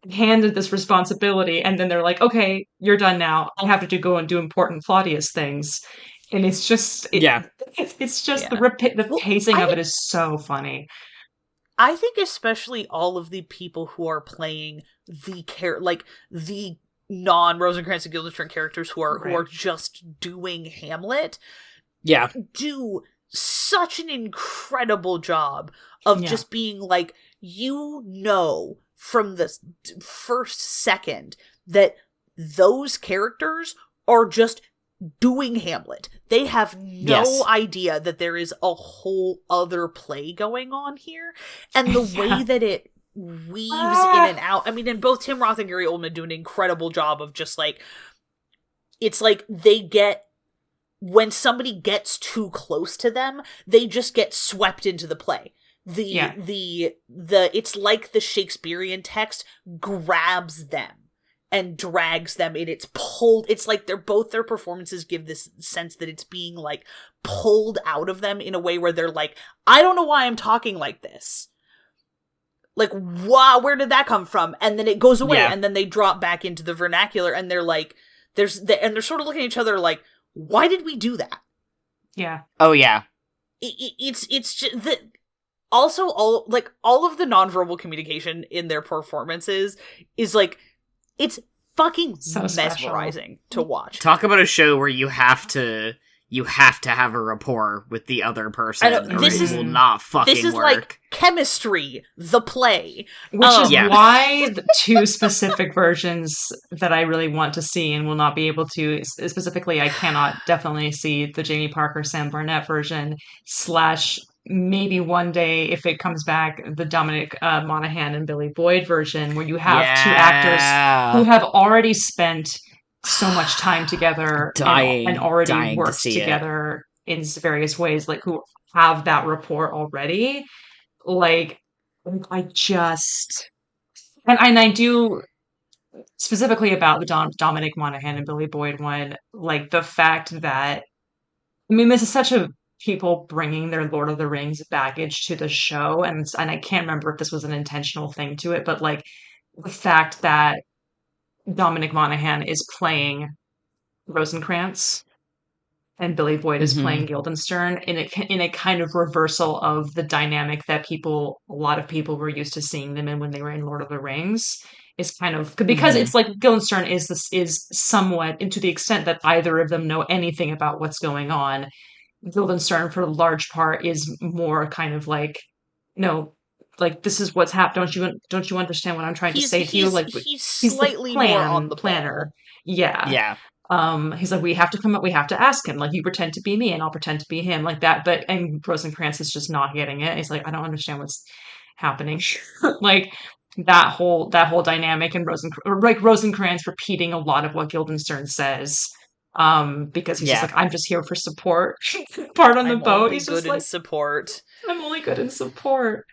handed this responsibility, and then they're like, okay, you're done now. I have to go and do important Claudius things. And it's just... It's just the pacing of it is so funny. I think especially all of the people who are playing the non-Rosencrantz and Guildenstern characters who are just doing Hamlet do such an incredible job of just being like, from the first second that those characters are just doing Hamlet. They have no idea that there is a whole other play going on here. And the way that it weaves in and out. I mean, and both Tim Roth and Gary Oldman do an incredible job of just like, it's like when somebody gets too close to them, they just get swept into the play. It's like the Shakespearean text grabs them and drags them in. It's like their performances give this sense that it's being like pulled out of them in a way where they're like, I don't know why I'm talking like this. Like, wow, where did that come from? And then it goes away and then they drop back into the vernacular and they're like, they're sort of looking at each other like, why did we do that? Yeah. Oh yeah. It's just that. Also, all of the nonverbal communication in their performances is like, it's fucking so mesmerizing to watch. Talk about a show where you have to have a rapport with the other person, or it will not fucking work. This is like chemistry, the play. Which is why the two specific versions that I really want to see and will not be able to, specifically, I cannot definitely see the Jamie Parker, Sam Barnett version, / maybe one day, if it comes back, the Dominic Monaghan and Billy Boyd version, where you have two actors who have already spent so much time together and already worked together in various ways, like who have that rapport already. Like, I do specifically about the Dominic Monaghan and Billy Boyd one, like the fact that, I mean, this is such a people bringing their Lord of the Rings baggage to the show, and I can't remember if this was an intentional thing to it, but like the fact that Dominic Monaghan is playing Rosencrantz and Billy Boyd is playing Guildenstern in a kind of reversal of the dynamic that a lot of people were used to seeing them in when they were in Lord of the Rings, is kind of because it's like Guildenstern is somewhat, and to the extent that either of them know anything about what's going on, Guildenstern, for a large part, is more kind of like, no, like, this is what's happened. Don't you understand what I'm trying to say to you? Like, he's slightly more on the planner. Yeah. He's like, we have to ask him. Like, you pretend to be me and I'll pretend to be him, like that. And Rosencrantz is just not getting it. He's like, I don't understand what's happening. Like, that whole dynamic, and Rosencrantz repeating a lot of what Guildenstern says. Because he's just like, I'm just here for support. Part on the boat. He's good in support. I'm only good in support.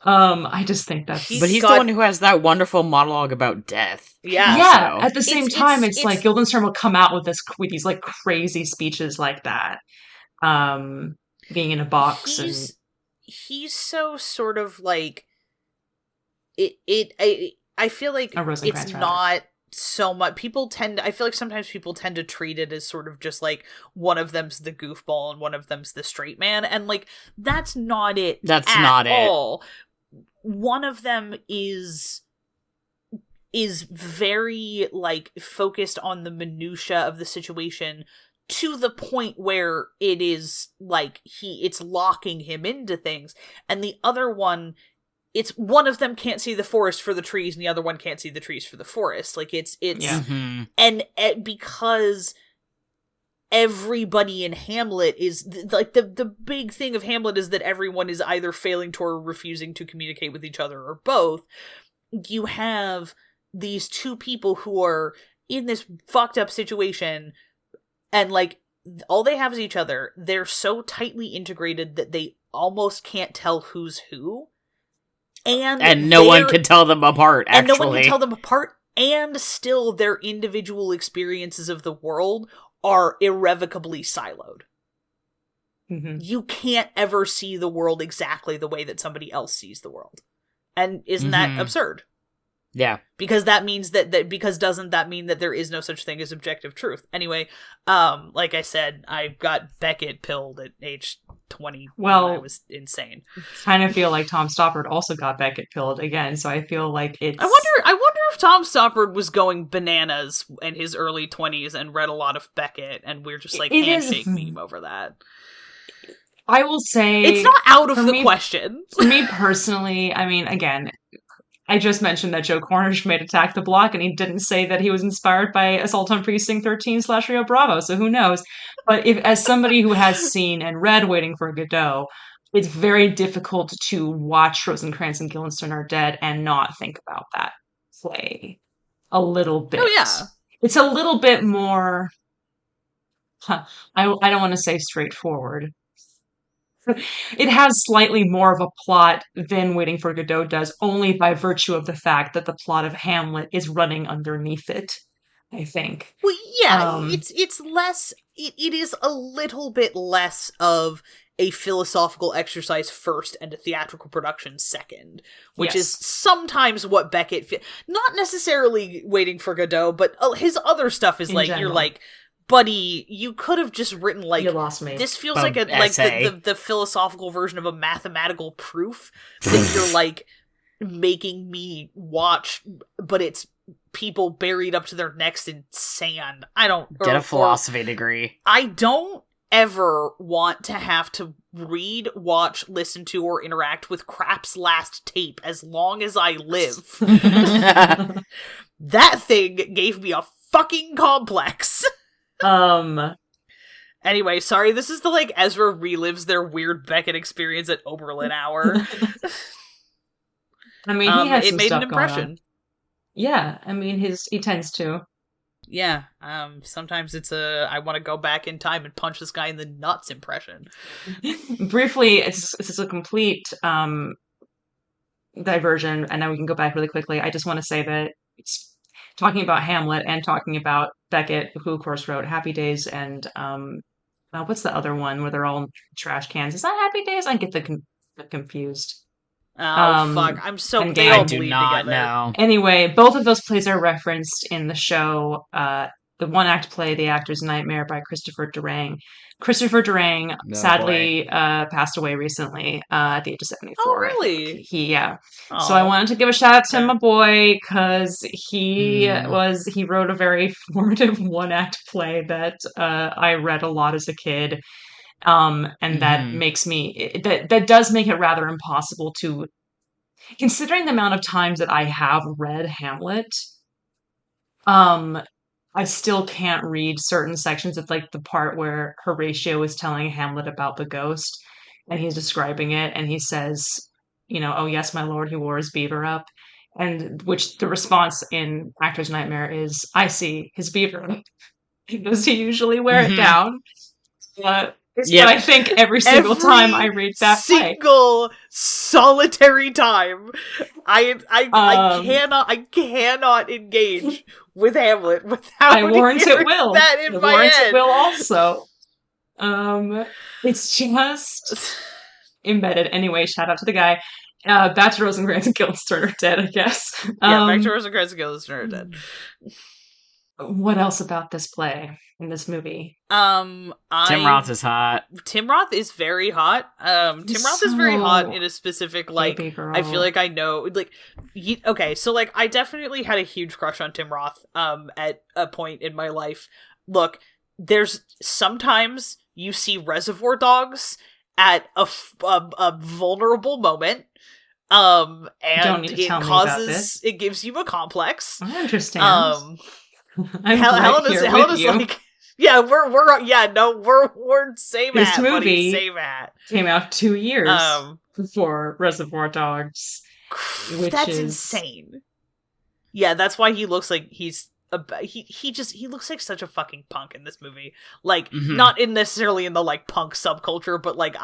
I just think that's... But he's the one who has that wonderful monologue about death. Yeah. Yeah, so. At the same time, it's like Guildenstern will come out with these like crazy speeches like that. Being in a box. He's so sort of like... I feel like it's not so much. I feel like sometimes people tend to treat it as sort of just like one of them's the goofball and one of them's the straight man, and like that's not it. That's not all. One of them is very like focused on the minutia of the situation to the point where it is like it's locking him into things, and the other one, it's one of them can't see the forest for the trees and the other one can't see the trees for the forest. Like it's and because everybody in Hamlet is like the big thing of Hamlet is that everyone is either failing to or refusing to communicate with each other or both. You have these two people who are in this fucked up situation and like all they have is each other. They're so tightly integrated that they almost can't tell who's who. And no one can tell them apart, actually. And no one can tell them apart, and still their individual experiences of the world are irrevocably siloed. Mm-hmm. You can't ever see the world exactly the way that somebody else sees the world. And isn't that absurd? Yeah. Because that means because doesn't that mean that there is no such thing as objective truth? Anyway, like I said, I got Beckett pilled at age 20. Well, I was insane. Kind of feel like Tom Stoppard also got Beckett pilled again, so I feel like it's... I wonder if Tom Stoppard was going bananas in his early 20s and read a lot of Beckett, and we're just like handshake meme over that. I will say it's not out of the question. For me personally, I mean, again, I just mentioned that Joe Cornish made Attack the Block, and he didn't say that he was inspired by Assault on Precinct 13 / Rio Bravo, so who knows? But as somebody who has seen and read Waiting for Godot, it's very difficult to watch Rosencrantz and Guildenstern Are Dead and not think about that play a little bit. Oh, yeah. It's a little bit more, I don't want to say straightforward. It has slightly more of a plot than Waiting for Godot does, only by virtue of the fact that the plot of Hamlet is running underneath it, I think. Well, yeah, it's less, it is a little bit less of a philosophical exercise first and a theatrical production second, which is sometimes what Beckett, not necessarily Waiting for Godot, but his other stuff is in like, general. You're like, buddy, you could have just written like, you lost me. This feels like the philosophical version of a mathematical proof that you're like making me watch, but it's people buried up to their necks in sand. I don't get a philosophy degree. I don't ever want to have to read, watch, listen to, or interact with crap's last tape as long as I live. That thing gave me a fucking complex. Anyway, sorry, this is the like Ezra relives their weird Beckett experience at Oberlin hour. I mean, he has it some made stuff an impression. Going on. Yeah, I mean, he tends to. Yeah, sometimes it's I want to go back in time and punch this guy in the nuts impression. Briefly, it's a complete diversion, and then we can go back really quickly. I just want to say that it's talking about Hamlet and talking about Beckett, who of course wrote Happy Days and what's the other one where they're all in trash cans? Is that Happy Days? I get the confused. Oh fuck! I'm so and they all I do bleed not together. know. Anyway, both of those plays are referenced in the show. The one-act play, The Actor's Nightmare by Christopher Durang. Christopher Durang sadly passed away recently at the age of 74. Oh, really? So I wanted to give a shout out to my boy because he wrote a very formative one-act play that I read a lot as a kid. And that makes that does make it rather impossible to, considering the amount of times that I have read Hamlet, I still can't read certain sections of like the part where Horatio is telling Hamlet about the ghost and he's describing it and he says, oh yes, my lord, he wore his beaver up. And which the response in Actor's Nightmare is, I see his beaver up. Does he usually wear it down? But I think every single time I read that single solitary time, I cannot engage with Hamlet without I warrant it will. That in my head. It will also. It's just embedded. Anyway, shout out to the guy. Back to Rosencrantz and Guildenstern Are Dead, I guess. Back to Rosencrantz and Guildenstern Are Dead. What else about this play in this movie? Tim Roth is hot. Tim Roth is very hot. Tim Roth is very hot in a specific, like, I feel like I know, like, okay, so, like, I definitely had a huge crush on Tim Roth, at a point in my life. Look, there's sometimes you see Reservoir Dogs at a vulnerable moment, and it gives you a complex. I understand. Helena's like, yeah, we're same this hat, movie buddy, same hat. Came out 2 years before Reservoir Dogs. That's insane. Yeah, that's why he looks like he's he looks like such a fucking punk in this movie. Like, not necessarily in the like punk subculture, but like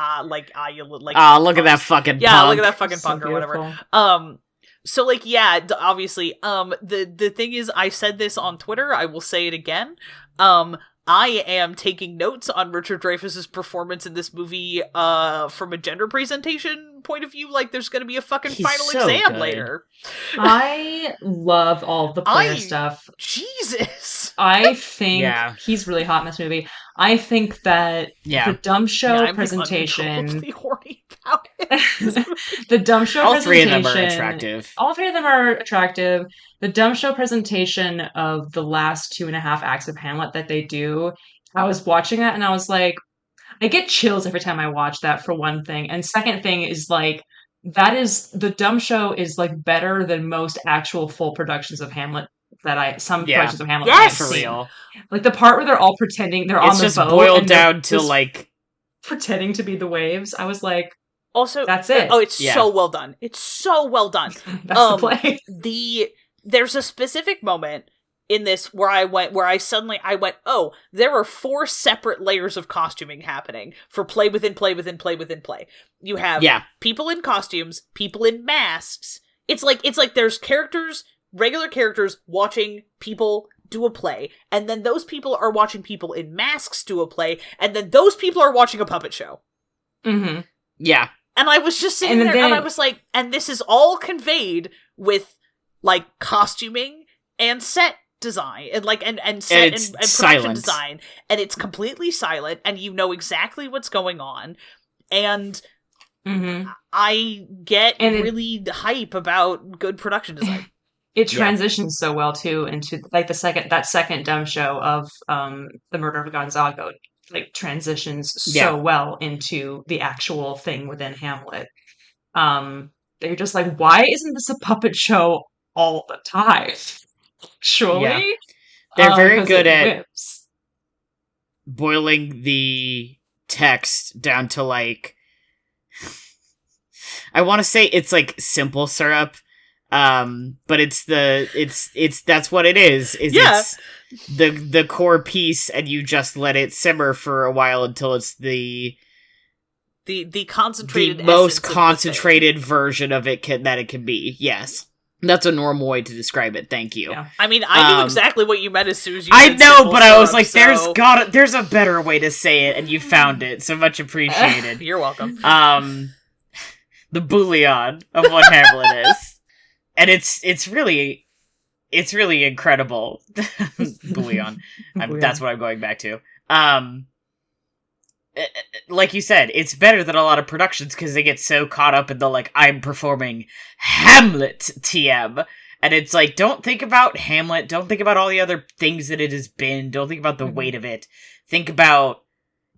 you look like look at that fucking punk. Look at that fucking so punk or beautiful. Whatever. So, like, yeah, obviously, the thing is, I said this on Twitter, I will say it again, I am taking notes on Richard Dreyfuss's performance in this movie, from a gender presentation point of view like there's going to be a fucking He's final so exam good. later. I love all of the player stuff. Jesus. I think he's really hot in this movie. I think that the dumb show presentation... horny about it. The dumb show all presentation... All 3 of them are attractive. All 3 of them are attractive. The dumb show presentation of the last 2.5 acts of Hamlet that they do, I was watching that and I was like, I get chills every time I watch that, for one thing. And second thing is, like, the dumb show is, like, better than most actual full productions of Hamlet productions of Hamlet. Yes, for real. Like, the part where they're all pretending they're on the boat. It's just boiled down to, like... pretending to be the waves. I was like, also, that's it. Oh, it's so well done. It's so well done. That's the play. There's a specific moment in this where I went, oh, there are 4 separate layers of costuming happening for play within play within play within play. You have people in costumes, people in masks. It's like there's regular characters watching people do a play, and then those people are watching people in masks do a play, and then those people are watching a puppet show. Mm-hmm. Yeah. And I was just sitting there, and I was like, and this is all conveyed with, like, costuming and set design and set and production design, and it's completely silent, and you know exactly what's going on, and I get really hype about good production design. It transitions so well too into, like, that second dumb show of the murder of Gonzago, like, transitions so well into the actual thing within Hamlet. They're just like, why isn't this a puppet show all the time? Surely? They're very good at boiling the text down to, like, I want to say it's like simple syrup, but it's that's what it is. It's the core piece, and you just let it simmer for a while until it's the concentrated, the most concentrated version of it that it can be. Yes. That's a normal way to describe it. Thank you. Yeah. I mean, I knew exactly what you meant as soon as you said know, but syrup, I was like, there's a better way to say it, and you found it. So much appreciated. You're welcome. The bouillon of what Hamlet is. And it's really incredible. Bouillon. That's what I'm going back to. Like you said, it's better than a lot of productions because they get so caught up in the, like, I'm performing Hamlet TM. And it's like, don't think about Hamlet. Don't think about all the other things that it has been. Don't think about the weight of it. Think about,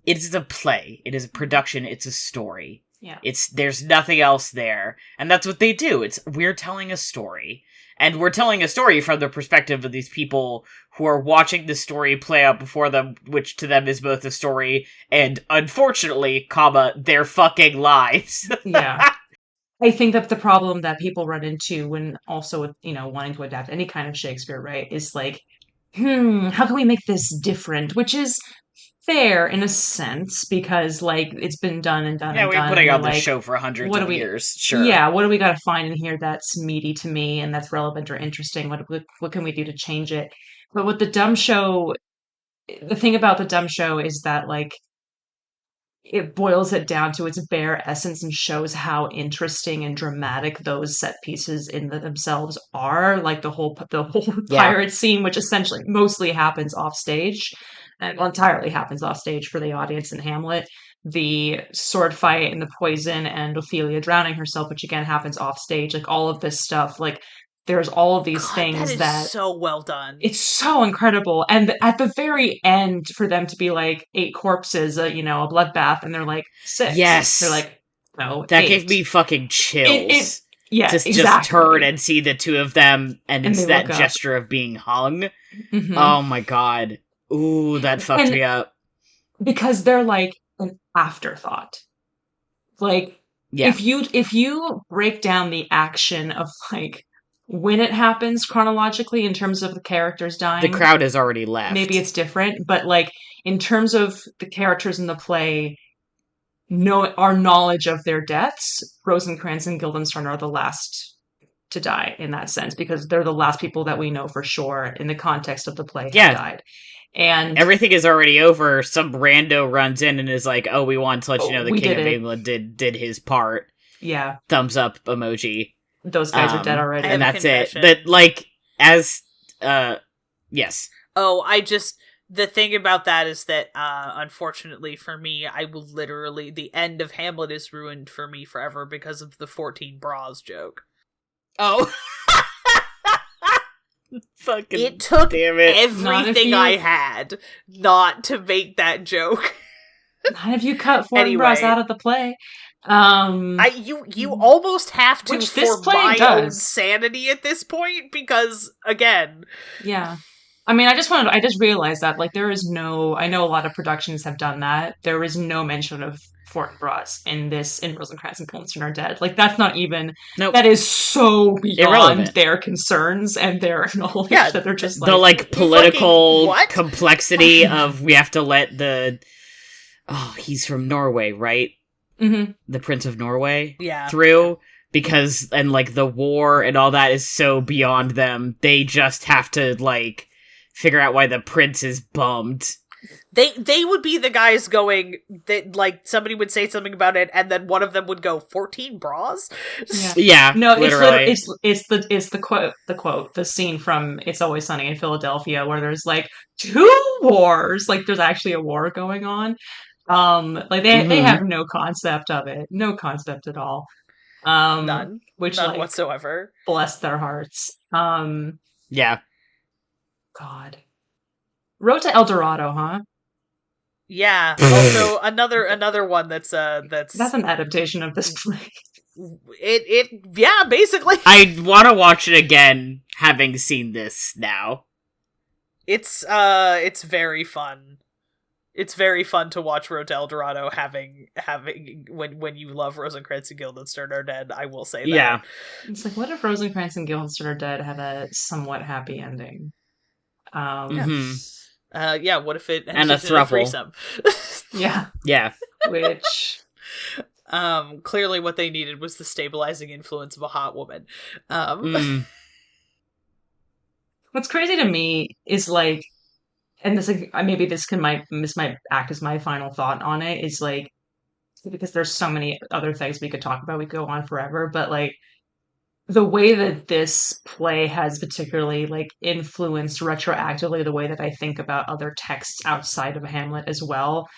it is a play. It is a production. It's a story. Yeah. There's nothing else there. And that's what they do. We're telling a story. And we're telling a story from the perspective of these people who are watching the story play out before them, which to them is both a story and, unfortunately, their fucking lives. Yeah. I think that the problem that people run into when also, wanting to adapt any kind of Shakespeare, right, is like, how can we make this different? Which is fair in a sense, because, like, it's been done and done and done. Yeah, we're putting on this show for hundreds of years, sure. Yeah, what do we got to find in here that's meaty to me and that's relevant or interesting? What can we do to change it? But with the dumb show, the thing about the dumb show is that, like, it boils it down to its bare essence and shows how interesting and dramatic those set pieces in themselves are. Like the whole pirate scene, which essentially mostly happens off stage. Entirely happens off stage for the audience in Hamlet. The sword fight and the poison and Ophelia drowning herself, which again happens off stage. Like, all of this stuff, like, there's all of these things that is so well done. It's so incredible. And at the very end, for them to be like 8 corpses, a bloodbath, and they're like 6. Yes. They're like, no, that 8. gave me fucking chills. Exactly. Just turn and see the 2 of them, and it's that gesture of being hung. Mm-hmm. Oh my god. Ooh, that fucked me up. Because they're like an afterthought. Like, if you break down the action of, like, when it happens chronologically in terms of the characters dying, the crowd has already left. Maybe it's different, but, like, in terms of the characters in the play, our knowledge of their deaths, Rosencrantz and Guildenstern are the last to die in that sense, because they're the last people that we know for sure in the context of the play have died. And everything is already over. Some rando runs in and is like, "Oh, we want to let you know the King of England did his part." Yeah. thumbs up emoji. Those guys are dead already. And that's it. That, like, as, yes. Oh, the thing about that is that, unfortunately for me, I will literally, the end of Hamlet is ruined for me forever because of the 14 bras joke. Oh. Fucking it took damn it. everything I had not to make that joke. Not if you cut 14 bras out of the play. You almost have to, which this for play my does. own sanity at this point, because, again... Yeah. I mean, I just realized that, like, there is no... I know a lot of productions have done that. There is no mention of 14 bras in Rosencrantz and Guildenstern Are Dead. Like, that's not even... Nope. That is so beyond irrelevant. Their concerns and their knowledge that they're just the, like, political complexity of we have to let the... Oh, he's from Norway, right? Mm-hmm. The Prince of Norway? Yeah. Through, because, and, like, the war and all that is so beyond them, they just have to, like, figure out why the prince is bummed. They would be the guys going, that, like, somebody would say something about it, and then one of them would go, 14 bras? Yeah, no, literally. It's the quote, the scene from It's Always Sunny in Philadelphia, where there's, like, 2 wars! Like, there's actually a war going on. Like, they have no concept of it. No concept at all. None. Which, None like, whatsoever. Bless their hearts. Yeah. God. Road to El Dorado, huh? Yeah. Also, another one that's an adaptation of this play. Yeah, basically. I want to watch it again, having seen this now. It's very fun. It's very fun to watch Road to El Dorado having when you love Rosencrantz and Guildenstern Are Dead, I will say that. Yeah. It's like, what if Rosencrantz and Guildenstern Are Dead had a somewhat happy ending? Yeah, what if it and a threesome? Yeah. Yeah. Which clearly what they needed was the stabilizing influence of a hot woman. What's crazy to me is, like, and this, like, maybe this might act as my final thought on it, is, like, because there's so many other things we could talk about, we could go on forever, but, like, the way that this play has particularly, like, influenced retroactively the way that I think about other texts outside of Hamlet as well,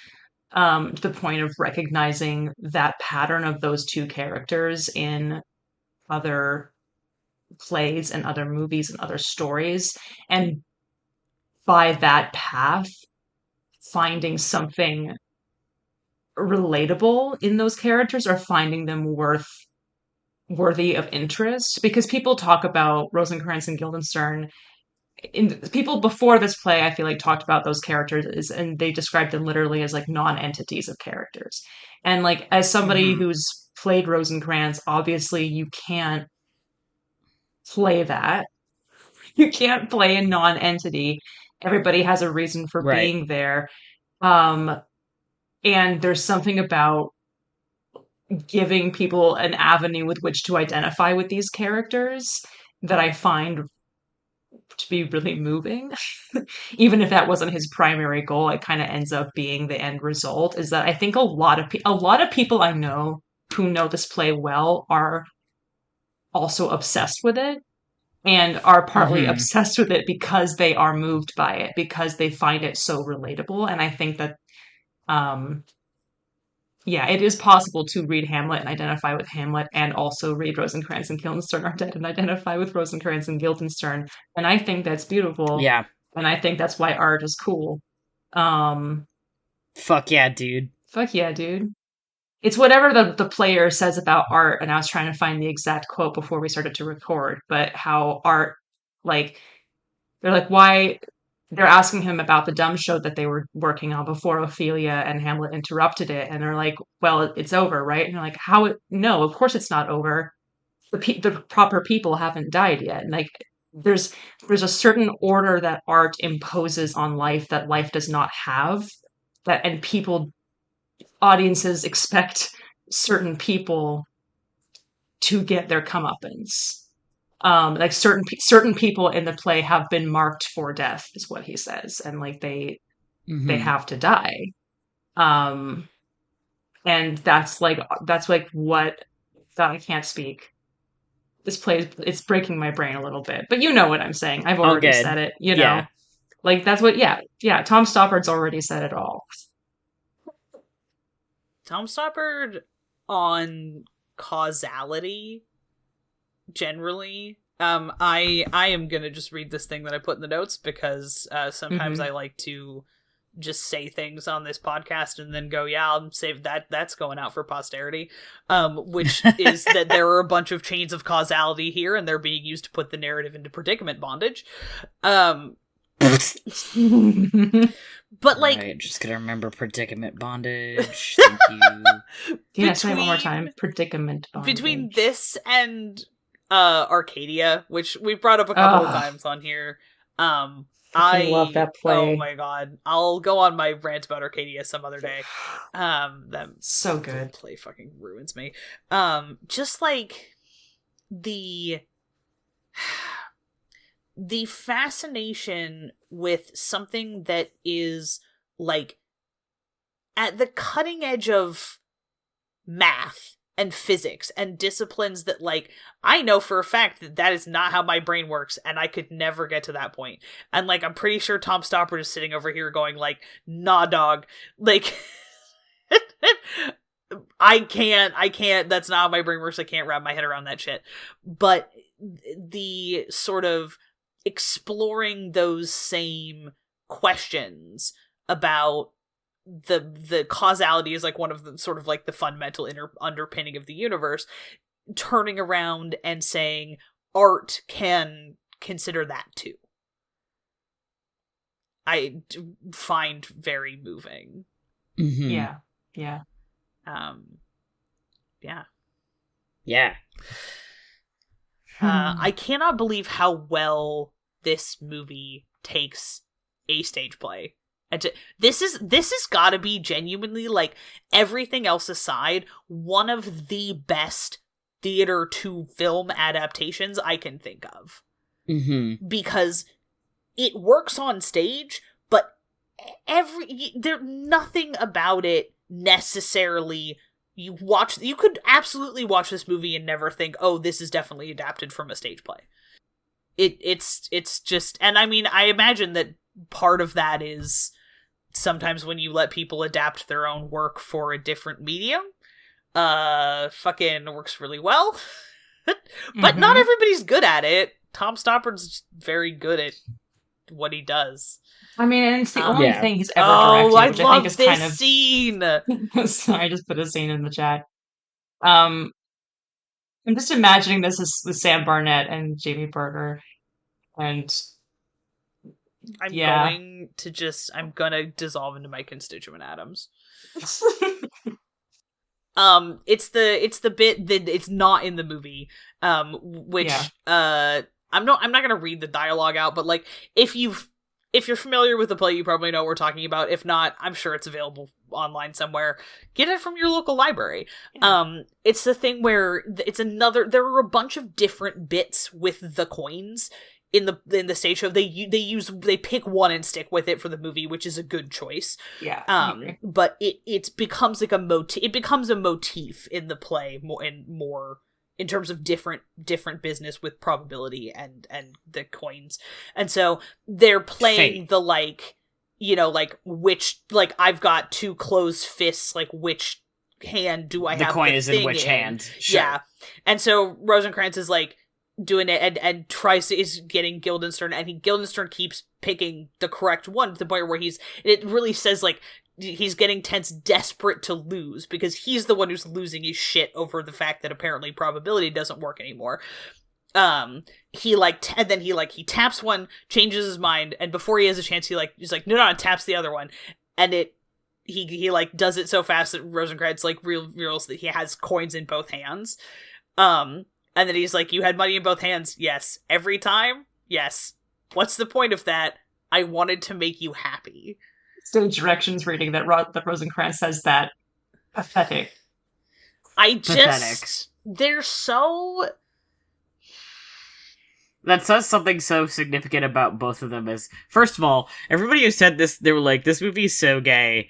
to the point of recognizing that pattern of those 2 characters in other plays and other movies and other stories, and by that path finding something relatable in those characters, or finding them worthy of interest. Because people talk about Rosencrantz and Guildenstern, people before this play, I feel like, talked about those characters and they described them literally as, like, non-entities of characters. And, like, as somebody who's played Rosencrantz, obviously you can't play that. You can't play a non-entity. Everybody has a reason for being there. And there's something about giving people an avenue with which to identify with these characters that I find to be really moving. Even if that wasn't his primary goal, it kind of ends up being the end result, is that I think a lot of people I know who know this play well are also obsessed with it, and are partly obsessed with it because they are moved by it, because they find it so relatable. And I think that it is possible to read Hamlet and identify with Hamlet, and also read Rosencrantz and Guildenstern Are Dead and identify with Rosencrantz and Guildenstern. And I think that's beautiful. Yeah. And I think that's why art is cool. Fuck yeah, dude. Fuck yeah, dude. It's whatever the player says about art, and I was trying to find the exact quote before we started to record, but how art, like, they're like, why... They're asking him about the dumb show that they were working on before Ophelia and Hamlet interrupted it. And they're like, well, it's over, right? And they're like, no, of course it's not over. The proper people haven't died yet. And, like, there's a certain order that art imposes on life that life does not have. And audiences expect certain people to get their comeuppance. Like, certain people in the play have been marked for death, is what he says, and, like, they have to die. And that's like what God, I can't speak. It's breaking my brain a little bit. But you know what I'm saying. I've already said it, you know. Yeah. Like, that's what, yeah, Tom Stoppard's already said it all. Tom Stoppard on causality, generally. I am gonna just read this thing that I put in the notes, because sometimes I like to just say things on this podcast and then go, yeah, I'll save that. That's going out for posterity. Which is that there are a bunch of chains of causality here, and they're being used to put the narrative into predicament bondage. But like, right, just gonna remember predicament bondage. Thank you. Yeah, say it one more time. Predicament bondage. Between this and Arcadia, which we've brought up a couple of times on here, I love that play. Oh my god, I'll go on my rant about Arcadia some other day. That so good. Play fucking ruins me. Just like the fascination with something that is like at the cutting edge of math and physics and disciplines that, like, I know for a fact that is not how my brain works, and I could never get to that point. And like, I'm pretty sure Tom Stoppard is sitting over here going like, nah dog, like I can't, that's not how my brain works. I can't wrap my head around that shit. But the sort of exploring those same questions about the causality is like one of the sort of like the fundamental underpinning of the universe, turning around and saying art can consider that too, I find very moving. Mm-hmm. Yeah. Yeah. I cannot believe how well this movie takes a stage play. And this has got to be genuinely, like, everything else aside, one of the best theater to film adaptations I can think of. Mm-hmm. Because it works on stage, but nothing about it necessarily. You could absolutely watch this movie and never think, oh, this is definitely adapted from a stage play. It's just, and I mean, I imagine that part of that is sometimes when you let people adapt their own work for a different medium, fucking works really well. But not everybody's good at it. Tom Stoppard's very good at what he does. I mean, and it's the only thing he's ever directed. I which love I think is this kind of... scene! Sorry, I just put a scene in the chat. I'm just imagining this as with Sam Barnett and Jamie Berger. And I'm gonna dissolve into my constituent atoms. It's the bit that it's not in the movie, which I'm not gonna read the dialogue out, but like, if you're familiar with the play, you probably know what we're talking about. If not, I'm sure it's available online somewhere. Get it from your local library. It's the thing where there are a bunch of different bits with the coins in the stage show. They pick one and stick with it for the movie, which is a good choice. Yeah. But it becomes like a motif. It becomes a motif in the play more in terms of different business with probability and the coins. And so they're playing the, like, you know, like, which, like, I've got two closed fists, like, which hand do I have the coin is in which hand? Sure. Yeah. And so Rosencrantz is like doing it and is getting Guildenstern, and Guildenstern keeps picking the correct one to the point where it really says, like, he's getting tense, desperate to lose, because he's the one who's losing his shit over the fact that apparently probability doesn't work anymore. He taps one, changes his mind, and before he has a chance, he's like, no, and taps the other one, and he like does it so fast that Rosencrantz like realizes that he has coins in both hands. And then he's like, you had money in both hands? Yes. Every time? Yes. What's the point of that? I wanted to make you happy. Stage directions reading that Rosencrantz says that. Pathetic. They're so... That says something so significant about both of them is, first of all, everybody who said this, they were like, this movie is so gay.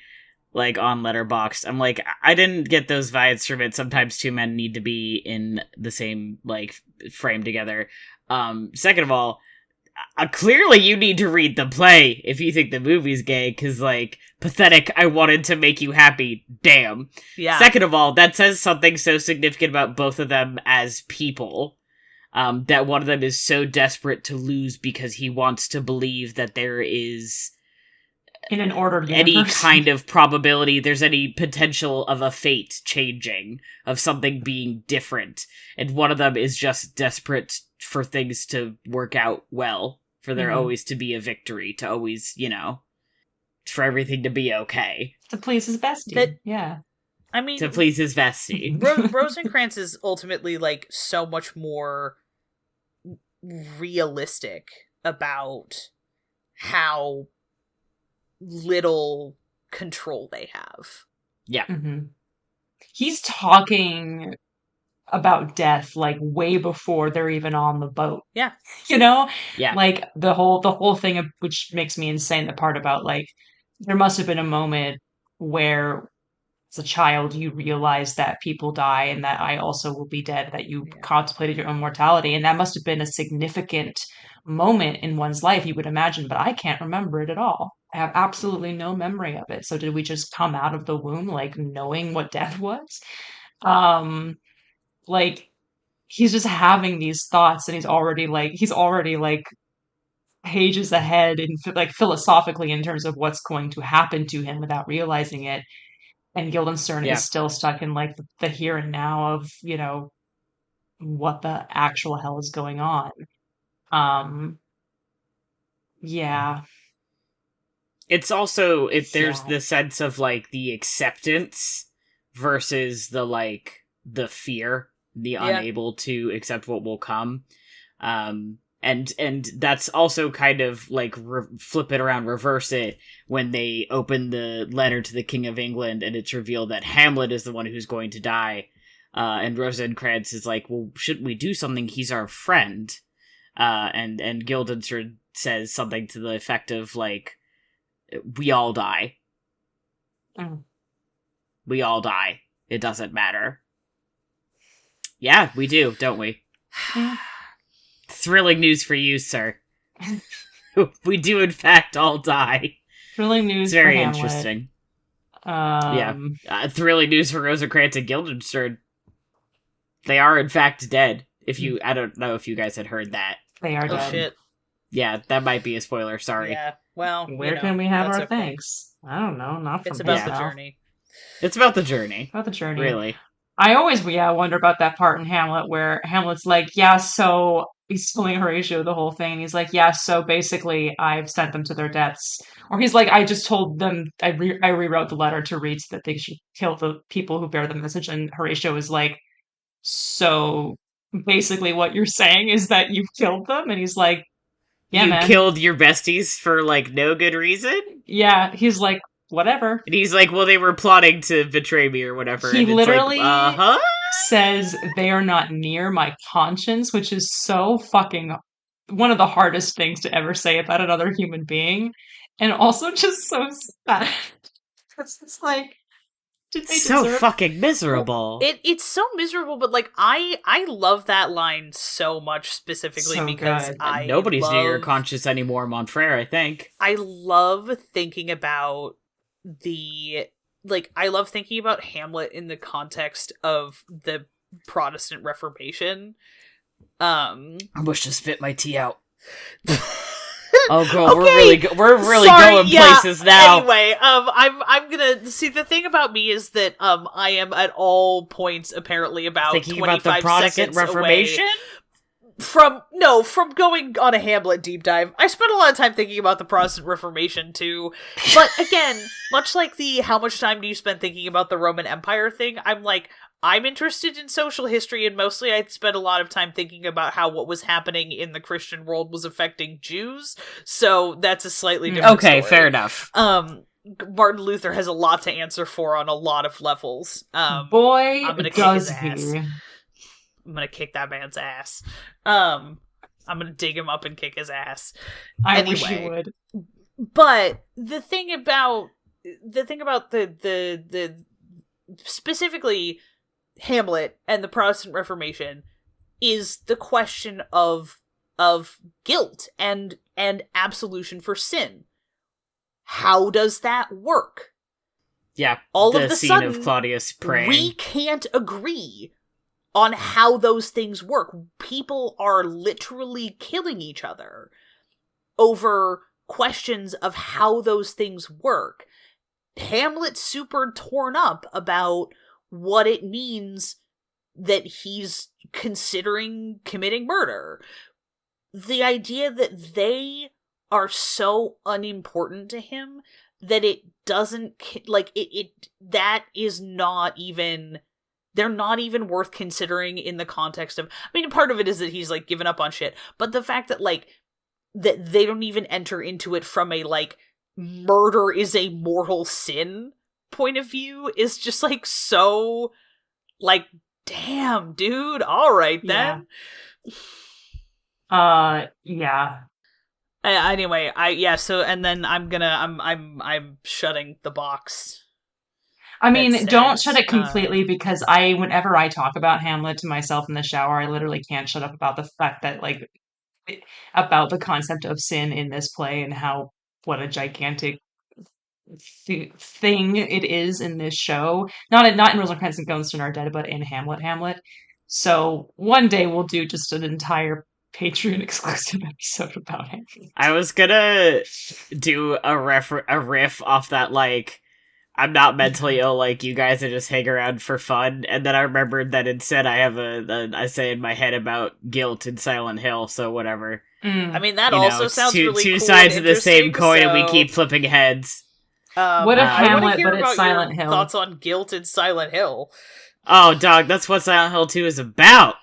like on Letterboxd. I'm like, I didn't get those vibes from it. Sometimes two men need to be in the same like frame together. Second of all, clearly you need to read the play if you think the movie's gay, because, like, pathetic, I wanted to make you happy, damn. Yeah. Second of all, that says something so significant about both of them as people, that one of them is so desperate to lose because he wants to believe that there is in an ordered any universe. kind of probability, there's any potential of a fate changing, of something being different, and one of them is just desperate for things to work out well, for there always to be a victory, to always, you know, for everything to be okay. To please his bestie. Yeah. I mean, to please his bestie. Rosencrantz is ultimately, like, so much more realistic about how little control they have. Yeah. Mm-hmm. He's talking about death like way before they're even on the boat. Yeah. You know? Yeah. Like the whole thing of, which makes me insane, the part about like there must have been a moment where as a child you realize that people die and that I also will be dead, that you contemplated your own mortality, and that must have been a significant moment in one's life, you would imagine, but I can't remember it at all. I have absolutely no memory of it. So did we just come out of the womb like knowing what death was? Like he's just having these thoughts and he's already like pages ahead and like philosophically in terms of what's going to happen to him without realizing it. And Guildenstern is still stuck in like the here and now of, you know, what the actual hell is going on. Yeah. It's also, there's the sense of like the acceptance versus the like the fear, the unable to accept what will come. And that's also kind of like flip it around, reverse it, when they open the letter to the King of England and it's revealed that Hamlet is the one who's going to die. And Rosencrantz is like, well, shouldn't we do something? He's our friend. And Guildenstern says something to the effect of like, we all die. We all die. It doesn't matter. Yeah, we do, don't we? Thrilling news for you, sir. We do, in fact, all die. Thrilling news. It's very for Hamlet. interesting. Thrilling news for Rosencrantz and Guildenstern. They are, in fact, dead. I don't know if you guys had heard that. They are dead. Oh, shit. Yeah, that might be a spoiler. Sorry. Yeah. Well, where can we have our thanks? I don't know. Not from It's about the journey. It's about the journey. About the journey. Really. I always wonder about that part in Hamlet where Hamlet's like, yeah, so he's telling Horatio the whole thing. And he's like, yeah, so basically I've sent them to their deaths. Or he's like, I just told them, I rewrote the letter to read so that they should kill the people who bear the message. And Horatio is like, so basically what you're saying is that you've killed them? And he's like, yeah, you man. killed your besties for, like, no good reason? Yeah, he's like, whatever. And he's like, well, they were plotting to betray me or whatever. He and literally it's like, says they are not near my conscience, which is so fucking one of the hardest things to ever say about another human being. And also just so sad. It's like, did they so deserve fucking miserable. It's so miserable, but like I love that line so much specifically So because good. Nobody's near your conscience anymore, Montfrere, I think. I love thinking about I love thinking about Hamlet in the context of the Protestant Reformation. I wish to spit my tea out. Oh, girl, Okay, we're really sorry, going yeah. places now. Anyway, I'm gonna see. The thing about me is that I am at all points apparently about Thinking 25 about the Protestant seconds Reformation? away from going on a Hamlet deep dive. I spent a lot of time thinking about the Protestant Reformation too, but again, much like the how much time do you spend thinking about the Roman Empire thing, I'm interested in social history, and mostly I spent a lot of time thinking about how what was happening in the Christian world was affecting Jews, so that's a slightly different Okay, story. fair enough. Martin Luther has a lot to answer for on a lot of levels. Boy, I'm gonna does kick his he. ass. I'm gonna kick that man's ass. I'm gonna dig him up and kick his ass. I wish he would. But the thing about the thing about the specifically Hamlet and the Protestant Reformation is the question of guilt and absolution for sin. How does that work? Yeah, all the of the scene sudden, of Claudius praying. We can't agree on how those things work. People are literally killing each other over questions of how those things work. Hamlet's super torn up about what it means that he's considering committing murder. The idea that they are so unimportant to him that it doesn't, like, that is not even, they're not even worth considering in the context of, I mean, part of it is that he's, like, given up on shit, but the fact that, like, that they don't even enter into it from a, like, murder is a mortal sin point of view is just, like, so, like, damn, dude, alright then. Yeah. Anyway, so, and then I'm shutting the box. I mean, don't shut it completely, because whenever I talk about Hamlet to myself in the shower, I literally can't shut up about the fact that, like, about the concept of sin in this play and what a gigantic thing it is in this show. Not in Rosencrantz and Guildenstern Are Dead, but in Hamlet. So one day we'll do just an entire Patreon exclusive episode about Hamlet. I was gonna do a riff off that, like, I'm not mentally ill like you guys, I just hang around for fun, and then I remembered that instead I have I say in my head about guilt in Silent Hill, so whatever. I mean, that also sounds really two cool sides of the same coin, so... and we keep flipping heads. What if Hamlet, but it's Silent Hill? Thoughts on guilt in Silent Hill? Oh, dog, that's what Silent Hill 2 is about.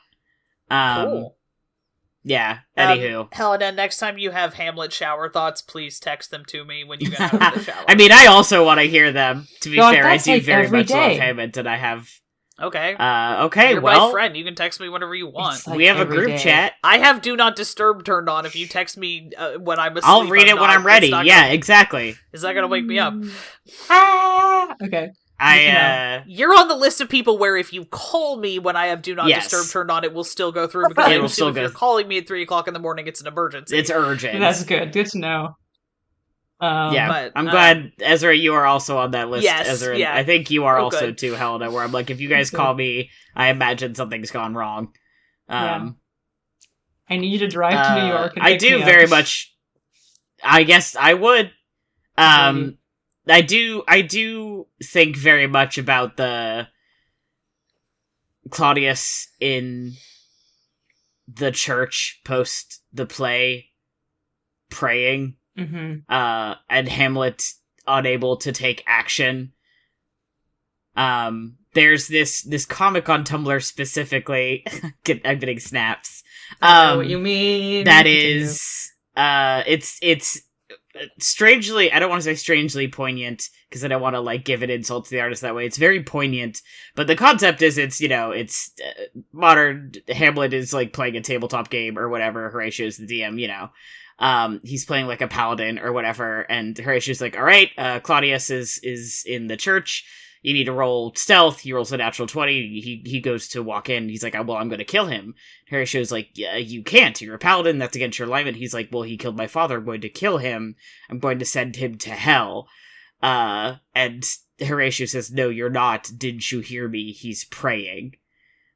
Cool. Yeah, anywho. Helena, next time you have Hamlet shower thoughts, please text them to me when you get out of the shower. I mean, I also want to hear them, to be fair. I do like very much day. love Hamlet, and I have... Okay. Okay, You're my friend. You can text me whenever you want. Like we have a group day. chat. I have Do Not Disturb turned on. If you text me when I'm asleep, I'll read it when I'm ready. Yeah, exactly. Is that gonna wake me up? Okay. You're on the list of people where if you call me when I have Do Not Disturb turned on, it will still go through, because I assume if you're calling me at 3:00 in the morning, it's an emergency. It's urgent. That's good. Good to know. But, I'm glad, Ezra, you are also on that list. Yes, Ezra, yeah. I think you are also good. too, Helena, where I'm like, if you guys call me, I imagine something's gone wrong. I need you to drive to New York. And I do very much. I guess I would. I do think very much about the Claudius in the church post the play praying. And Hamlet unable to take action. There's this comic on Tumblr specifically. I'm getting snaps. I know what you mean. That is, it's strangely, I don't want to say strangely poignant, because I don't want to, like, give an insult to the artist that way. It's very poignant, but the concept is it's modern Hamlet is, like, playing a tabletop game or whatever. Horatio's the DM, he's playing like a paladin or whatever, and Horatio's like, all right, Claudius is in the church. You need to roll stealth. He rolls a natural 20. He goes to walk in. He's like, well, I'm going to kill him. Horatio's like, yeah, you can't. You're a paladin. That's against your alignment. He's like, well, he killed my father. I'm going to kill him. I'm going to send him to hell. And Horatio says, no, you're not. Didn't you hear me? He's praying.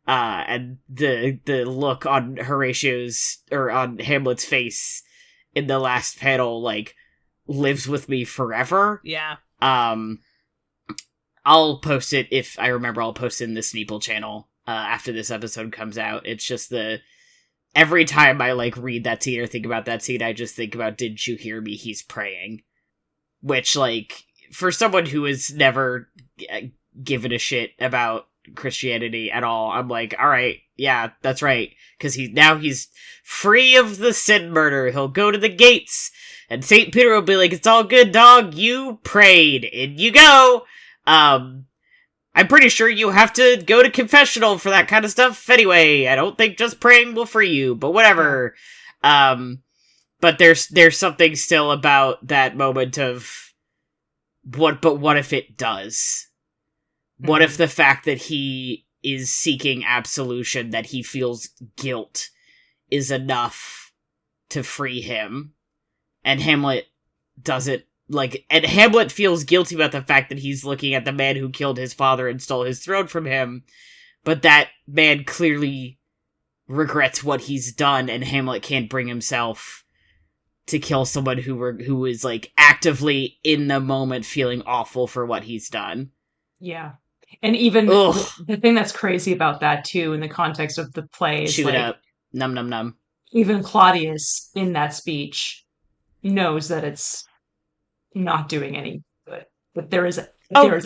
And the look on on Hamlet's face in the last panel, like, lives with me forever. Yeah. I'll post it if I remember. I'll post it in the Sneople channel after this episode comes out. It's just every time I, like, read that scene or think about that scene, I just think about, didn't you hear me? He's praying. Which, like, for someone who has never given a shit about Christianity at all, I'm like, alright, yeah, that's right. Because he's free of the sin murder. He'll go to the gates, and St. Peter will be like, it's all good, dog, you prayed, in you go! I'm pretty sure you have to go to confessional for that kind of stuff anyway. I don't think just praying will free you, but whatever. But there's something still about that moment of what if it does? What if the fact that he is seeking absolution, that he feels guilt, is enough to free him? And Hamlet doesn't, and Hamlet feels guilty about the fact that he's looking at the man who killed his father and stole his throne from him, but that man clearly regrets what he's done, and Hamlet can't bring himself to kill someone who is, actively in the moment feeling awful for what he's done. Yeah. And even the thing that's crazy about that, too, in the context of the play is, Chew it up. Num num num. Even Claudius, in that speech, knows that it's not doing any good. But there's it's over.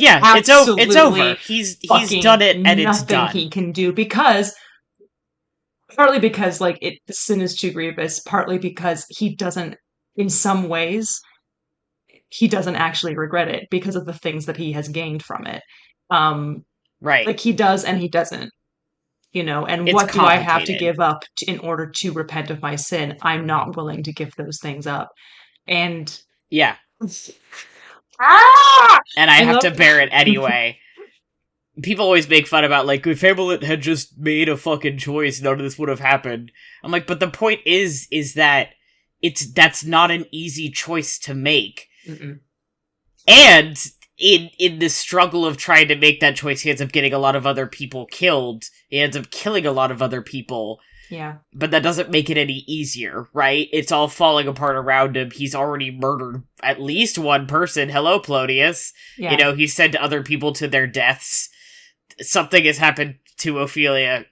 He's done it, and it's done. Nothing he can do, partly because the sin is too grievous, partly because he doesn't, in some ways, he doesn't actually regret it because of the things that he has gained from it. Right. He does and he doesn't. And what do I have to give up in order to repent of my sin? I'm not willing to give those things up. And yeah. And I have to bear it anyway. People always make fun about, if Hamlet had just made a fucking choice, none of this would have happened. I'm like, but the point is that that's not an easy choice to make. Mm-mm. And in the struggle of trying to make that choice, he ends up getting a lot of other people killed. He ends up killing a lot of other people. Yeah. But that doesn't make it any easier, right? It's all falling apart around him. He's already murdered at least one person. Hello, Clodius. Yeah. He sent other people to their deaths. Something has happened to Ophelia, ?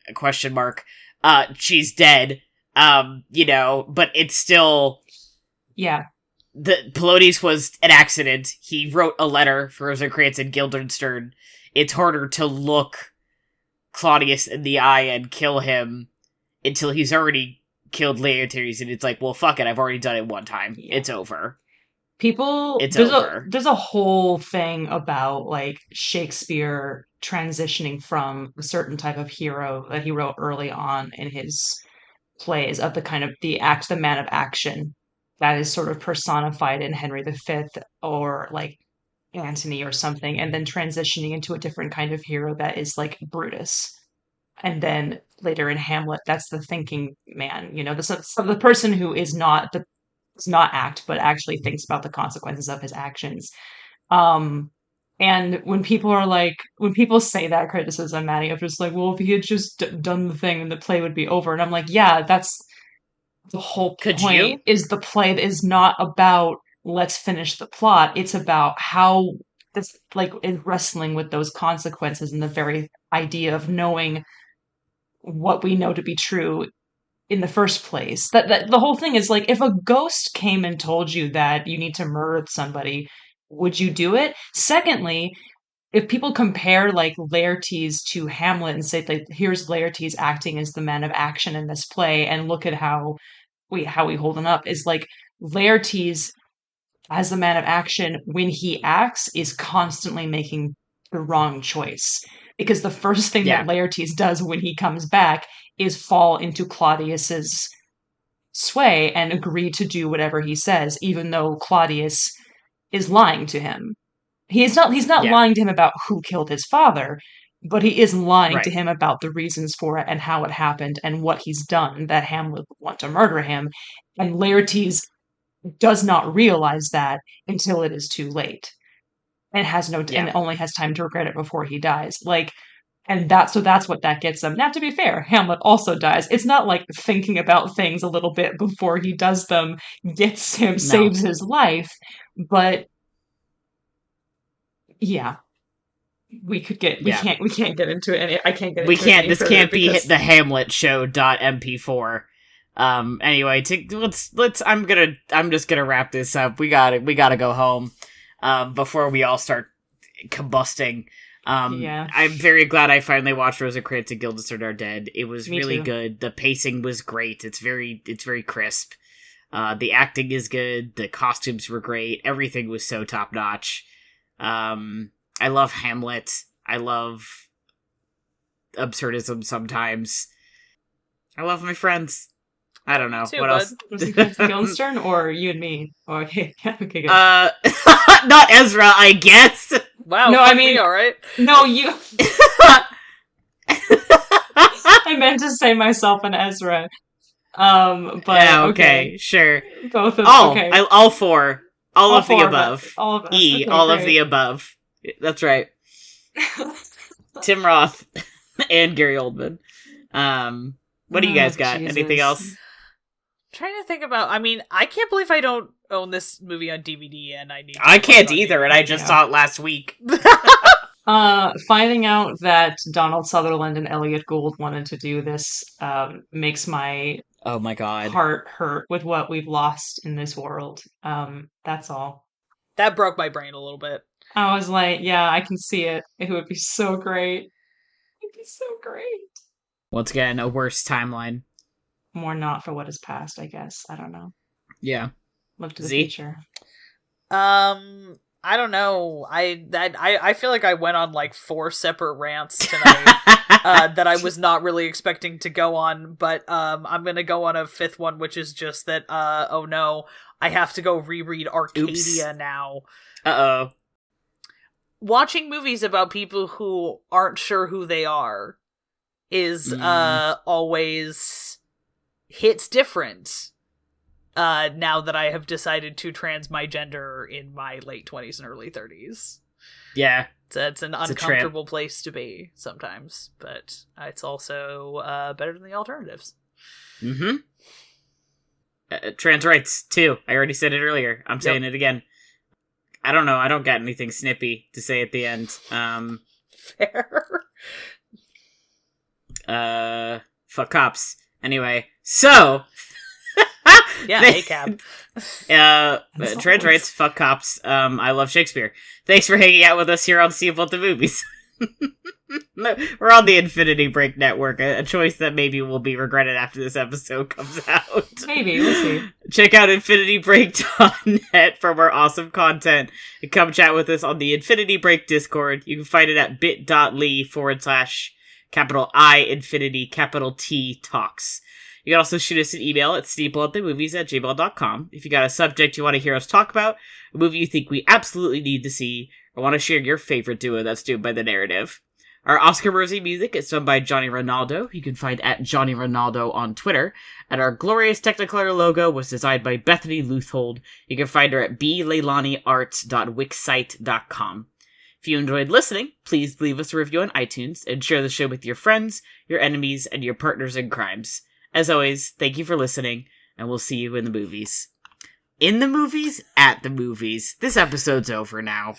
She's dead. But it's still... Yeah. Polonius was an accident. He wrote a letter for Rosencrantz and Guildenstern. It's harder to look Claudius in the eye and kill him until he's already killed Laertes, and it's like, well, fuck it, I've already done it one time. Yeah. It's over. There's a whole thing about Shakespeare transitioning from a certain type of hero that he wrote early on in his plays of the man of action that is sort of personified in Henry V or Antony or something, and then transitioning into a different kind of hero that is Brutus. And then later in Hamlet, that's the thinking man, the person who does not act, but actually thinks about the consequences of his actions. And when people say that criticism, Matty, I'm just well, if he had just done the thing and the play would be over. And I'm like, yeah, that's the whole point. Is the play is not about let's finish the plot. It's about how this is wrestling with those consequences and the very idea of knowing what we know to be true in the first place. That the whole thing is if a ghost came and told you that you need to murder somebody, would you do it? Secondly, if people compare Laertes to Hamlet and say here's Laertes acting as the man of action in this play, and look at how we hold him up, is Laertes as the man of action when he acts is constantly making the wrong choice, because the first thing that Laertes does when he comes back is fall into Claudius's sway and agree to do whatever he says, even though Claudius is lying to him. He's not lying to him about who killed his father, but he is lying to him about the reasons for it and how it happened and what he's done that Hamlet would want to murder him. And Laertes does not realize that until it is too late, and and only has time to regret it before he dies. And that's what that gets him. Now, to be fair, Hamlet also dies. It's not thinking about things a little bit before he does them gets him, saves his life, but yeah. We can't get into it. I can't get into it. This can't be the Hamlet show.mp4. Anyway, I'm just gonna wrap this up. We gotta go home before we all start combusting. I'm very glad I finally watched Rosencrantz and Guildenstern Are Dead. It was really good. The pacing was great. It's very crisp. The acting is good. The costumes were great. Everything was so top notch. I love Hamlet. I love absurdism sometimes. I love my friends. I don't know. Too, what bud. else? Rosencrantz and Guildenstern, or you and me? Oh, okay, okay, good. Not Ezra, I guess. Wow. No, fuck I mean- me, all right. No, you. I meant to say myself and Ezra. But yeah, okay, sure. Both of All, okay. all four. All of the four above. All of us. E, Okay, all of great. the above. That's right. Tim Roth and Gary Oldman. What do you guys got? Jesus. Anything else? Trying to think about. I mean, I can't believe I don't own this movie on DVD, and I need. I can't watch it on either, DVD. and I just saw it last week. Finding out that Donald Sutherland and Elliot Gould wanted to do this makes my Oh my god. heart hurt with what we've lost in this world. That's all. That broke my brain a little bit. I was like, yeah, I can see it. It would be so great. It'd be so great. Once again, a worse timeline. More not for what is past, I guess. I don't know. Yeah. Look to the Z? future. I don't know. I feel like I went on like 4 separate rants tonight that I was not really expecting to go on, but I'm gonna go on a 5th one, which is just that oh no, I have to go reread Arcadia now. Uh-oh. Watching movies about people who aren't sure who they are is always hits different. Now that I have decided to trans my gender in my late 20s and early 30s. Yeah. It's an uncomfortable place to be sometimes, but it's also better than the alternatives. Mm-hmm. Trans rights, too. I already said it earlier. I'm saying it again. I don't know. I don't got anything snippy to say at the end. Fair. Fuck cops. Anyway, so... Yeah, ACAB. Trans rights, fuck cops. I love Shakespeare. Thanks for hanging out with us here on Sneople at the Movies. We're on the Infinity Break Network, a choice that maybe will be regretted after this episode comes out. Maybe, we'll see. Check out infinitybreak.net for more awesome content and come chat with us on the Infinity Break Discord. You can find it at bit.ly/I Infinity T Talks. You can also shoot us an email at sneopleatthemovies@gmail.com if you got a subject you want to hear us talk about, a movie you think we absolutely need to see, or want to share your favorite duo that's doomed by the narrative. Our Oscar-worthy music is done by Johnny Ronaldo. You can find at Johnny Ronaldo on Twitter. And our glorious Technicolor logo was designed by Bethany Luthold. You can find her at bleilaniarts.wixsite.com. If you enjoyed listening, please leave us a review on iTunes and share the show with your friends, your enemies, and your partners in crimes. As always, thank you for listening, and we'll see you in the movies. In the movies, at the movies. This episode's over now.